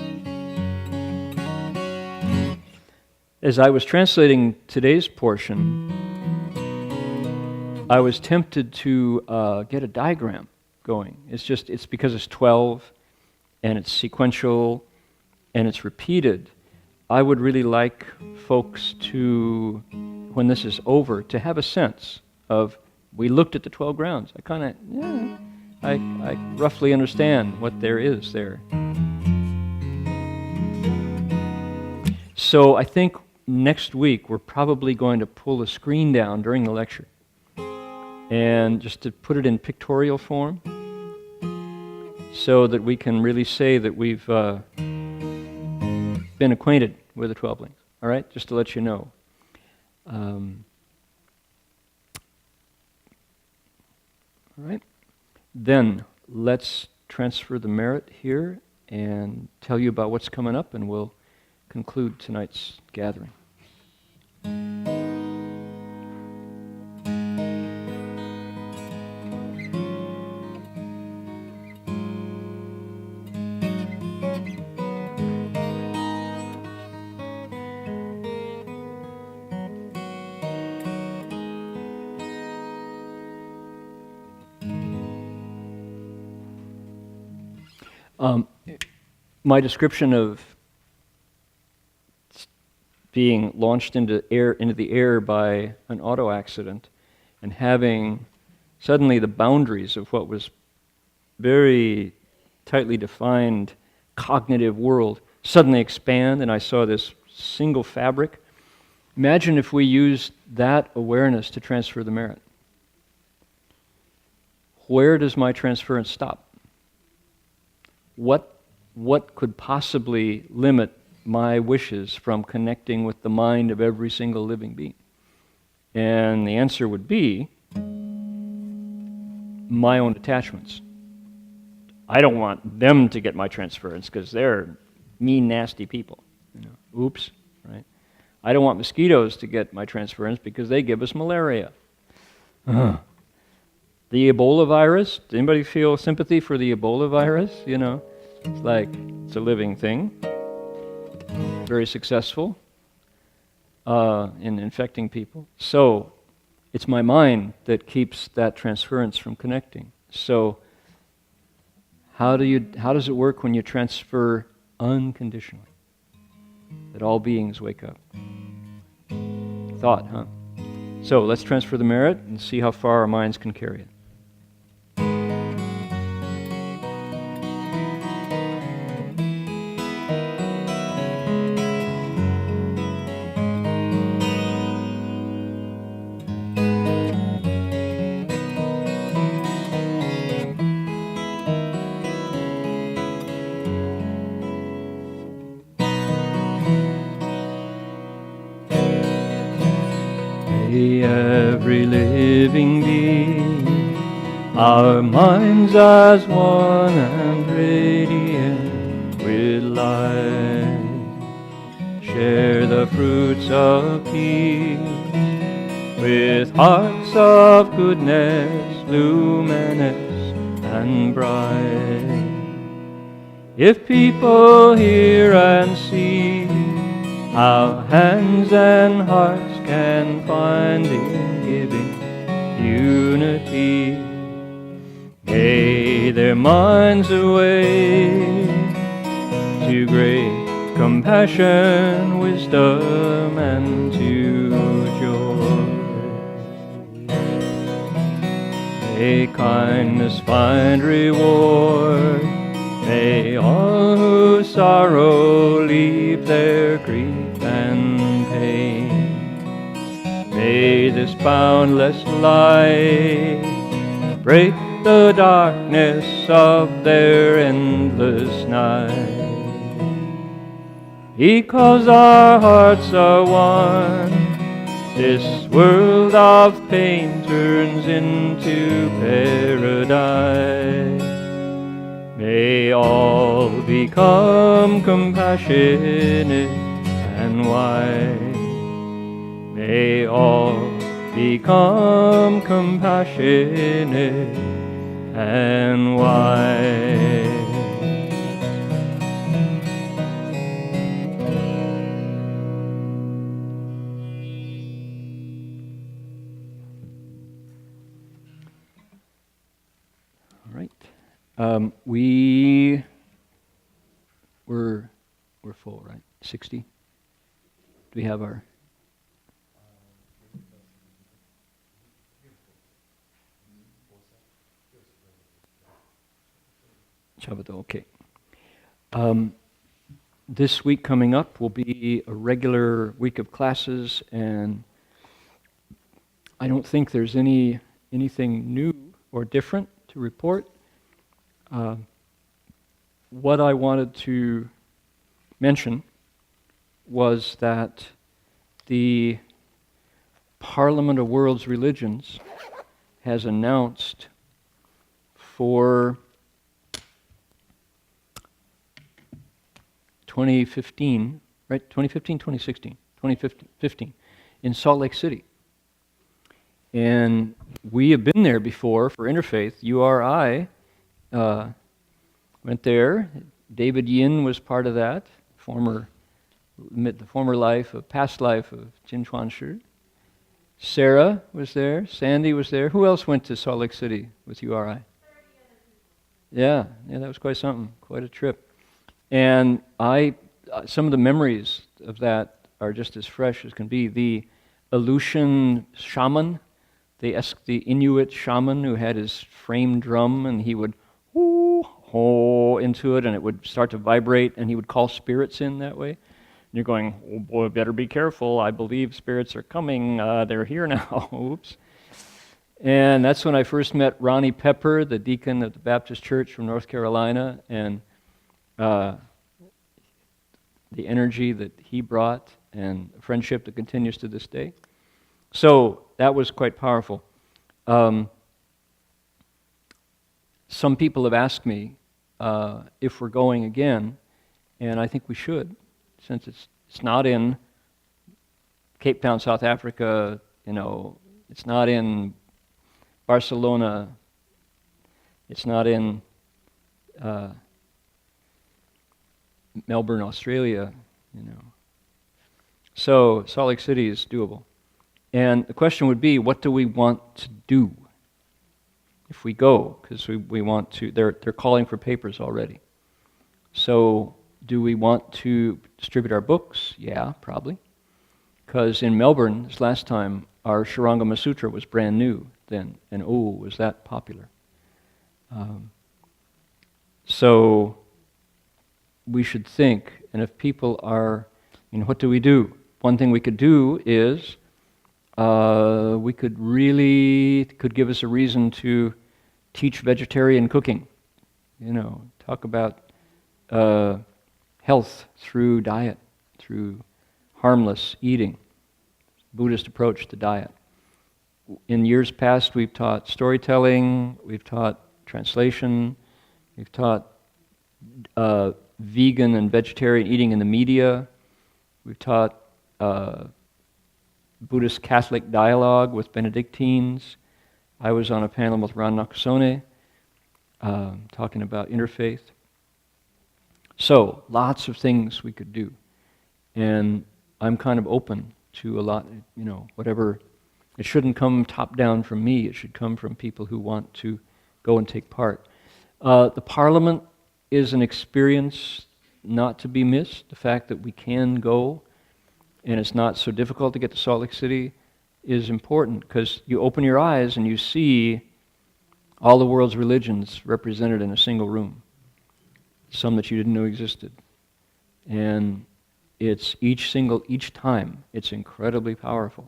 as I was translating today's portion, I was tempted to get a diagram going. It's because it's 12 and it's sequential and it's repeated. I would really like folks to, when this is over, to have a sense of, we looked at the 12 grounds. I roughly understand what there is there. So I think next week we're probably going to pull the screen down during the lecture and just to put it in pictorial form so that we can really say that we've been acquainted with the 12 links. All right, just to let you know. All right, then let's transfer the merit here and tell you about what's coming up, and we'll conclude tonight's gathering. My description of being launched into the air by an auto accident and having suddenly the boundaries of what was very tightly defined cognitive world suddenly expand, and I saw this single fabric. Imagine if we used that awareness to transfer the merit. Where does my transference stop? What could possibly limit my wishes from connecting with the mind of every single living being? And the answer would be my own attachments. I don't want them to get my transference because they're mean, nasty people. Oops, right? I don't want mosquitoes to get my transference because they give us malaria. The Ebola virus, does anybody feel sympathy for the Ebola virus? It's like it's a living thing, very successful in infecting people. So it's my mind that keeps that transference from connecting. So how does it work when you transfer unconditionally? That all beings wake up. Thought, huh? So let's transfer the merit and see how far our minds can carry it. May every living being, our minds as one and radiant with light, share the fruits of peace with hearts of goodness, luminous and bright. If people hear and see how hands and hearts can find in giving unity, may their minds awake to great compassion, wisdom, and to joy. May kindness find reward, may all who sorrow leave their grief and pain. May this boundless light break the darkness of their endless night. Because our hearts are one, this world of pain turns into paradise. May all become compassionate and wise. May all become compassionate and wise. All right. We're full, right? 60? Do we have our... Okay. This week coming up will be a regular week of classes, and I don't think there's anything new or different to report. What I wanted to mention was that the Parliament of World's Religions has announced for 2015, right? 2015, 2016, 2015, in Salt Lake City. And we have been there before for Interfaith. URI went there. David Yin was part of that, the former past life of Jin Chuan Shi. Sarah was there. Sandy was there. Who else went to Salt Lake City with URI? Yeah, that was quite something, quite a trip. And some of the memories of that are just as fresh as can be. The Aleutian shaman, the Inuit shaman who had his frame drum, and he would ho into it, and it would start to vibrate, and he would call spirits in that way. And you're going, oh boy, better be careful. I believe spirits are coming. They're here now. Oops. And that's when I first met Ronnie Pepper, the deacon of the Baptist Church from North Carolina, and the energy that he brought, and a friendship that continues to this day. So that was quite powerful. Some people have asked me if we're going again, and I think we should, since it's not in Cape Town, South Africa. It's not in Barcelona. It's not in Melbourne, Australia, you know. So Salt Lake City is doable. And the question would be, what do we want to do if we go? Because we want to, they're calling for papers already. So do we want to distribute our books? Yeah, probably. Because in Melbourne, this last time, our Shurangama Sutra was brand new then, and oh, was that popular. So we should think, and if people are, what do we do? One thing we could do is, could give us a reason to teach vegetarian cooking. Talk about health through diet, through harmless eating, Buddhist approach to diet. In years past, we've taught storytelling, we've taught translation, we've taught vegan and vegetarian eating in the media, we've taught Buddhist Catholic dialogue with Benedictines. I was on a panel with Ron Nakasone talking about interfaith. So, lots of things we could do. And I'm kind of open to a lot, whatever. It shouldn't come top down from me. It should come from people who want to go and take part. The Parliament is an experience not to be missed. The fact that we can go and it's not so difficult to get to Salt Lake City is important, because you open your eyes and you see all the world's religions represented in a single room. Some that you didn't know existed. And it's each time, it's incredibly powerful.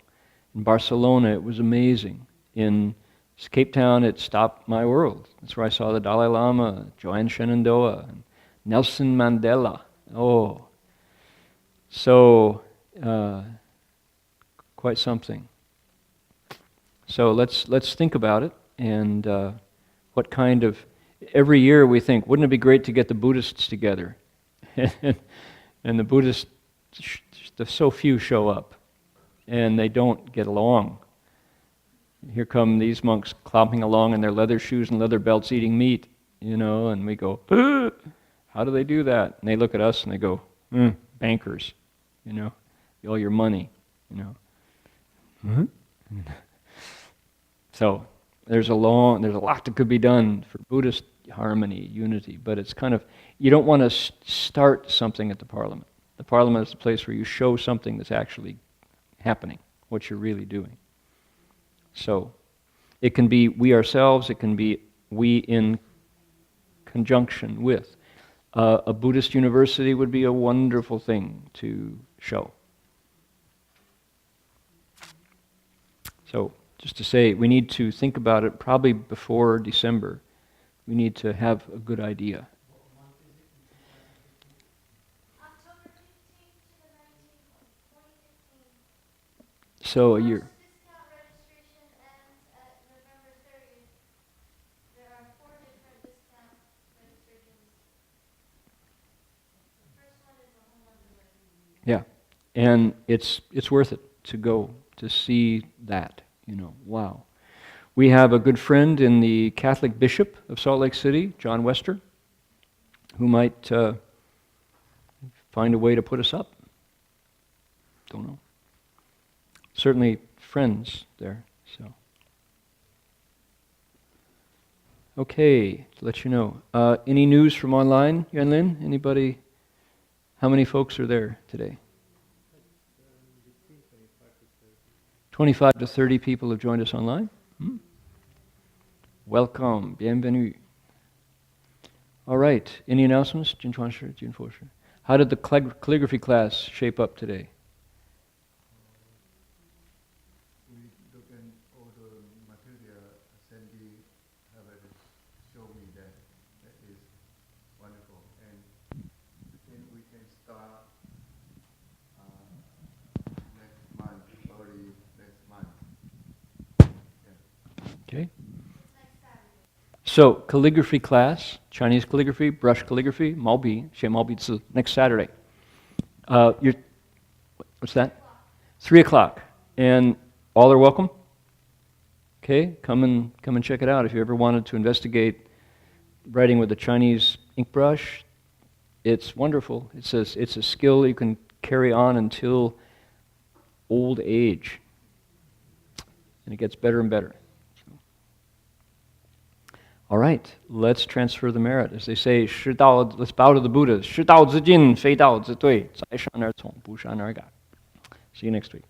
In Barcelona, it was amazing. In Cape Town, it stopped my world. That's where I saw the Dalai Lama, Joanne Shenandoah, and Nelson Mandela. Oh, so quite something. So let's think about it, and what kind of. Every year we think, wouldn't it be great to get the Buddhists together? And the Buddhists, so few show up, and they don't get along. Here come these monks clomping along in their leather shoes and leather belts eating meat, and we go, how do they do that? And they look at us and they go, bankers, all your money, So there's a lot that could be done for Buddhist harmony, unity, but it's kind of, you don't want to start something at the Parliament. The Parliament is the place where you show something that's actually happening, what you're really doing. So it can be we ourselves, it can be we in conjunction with. A Buddhist university would be a wonderful thing to show. So just to say, we need to think about it probably before December. We need to have a good idea. October 15th to the 19th of 2015. So a year. Discount registration ends at November 30th. There are 4 different discount registrations. The first one is a home underway. Yeah, and it's worth it to go to see that. Wow. We have a good friend in the Catholic Bishop of Salt Lake City, John Wester, who might find a way to put us up. Don't know. Certainly friends there, so. Okay, to let you know. Any news from online, Yuanlin? Anybody? How many folks are there today? 25 to 30 people have joined us online. Welcome, bienvenue. All right, any announcements? How did the calligraphy class shape up today? We look at all the material Sandy have show me that is wonderful, and then we can start next month, early next month. Okay. So, calligraphy class, Chinese calligraphy, brush calligraphy, Maobi, Xie Maobi, it's next Saturday. What's that? 3 o'clock. And all are welcome? Okay, come and check it out. If you ever wanted to investigate writing with a Chinese ink brush, it's wonderful. It's a skill you can carry on until old age. And it gets better and better. All right, let's transfer the merit. As they say, 识道, let's bow to the Buddhas. 识道之进, 非道之对, 在善而从, 不善而改. See you next week.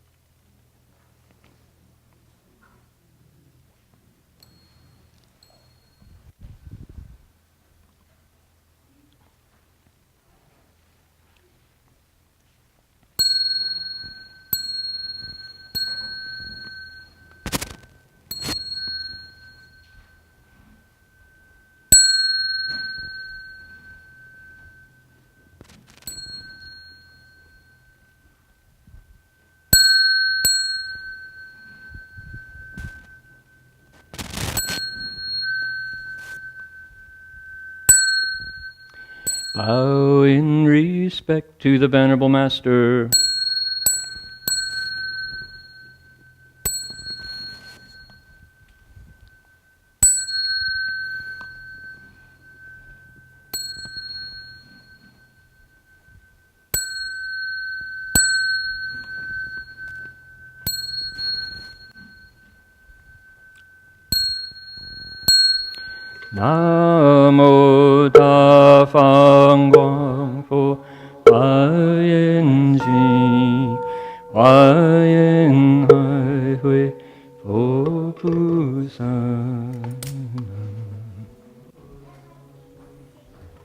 Bow in respect to the Venerable Master. Namo 大方广佛华严经，华严海会佛菩萨。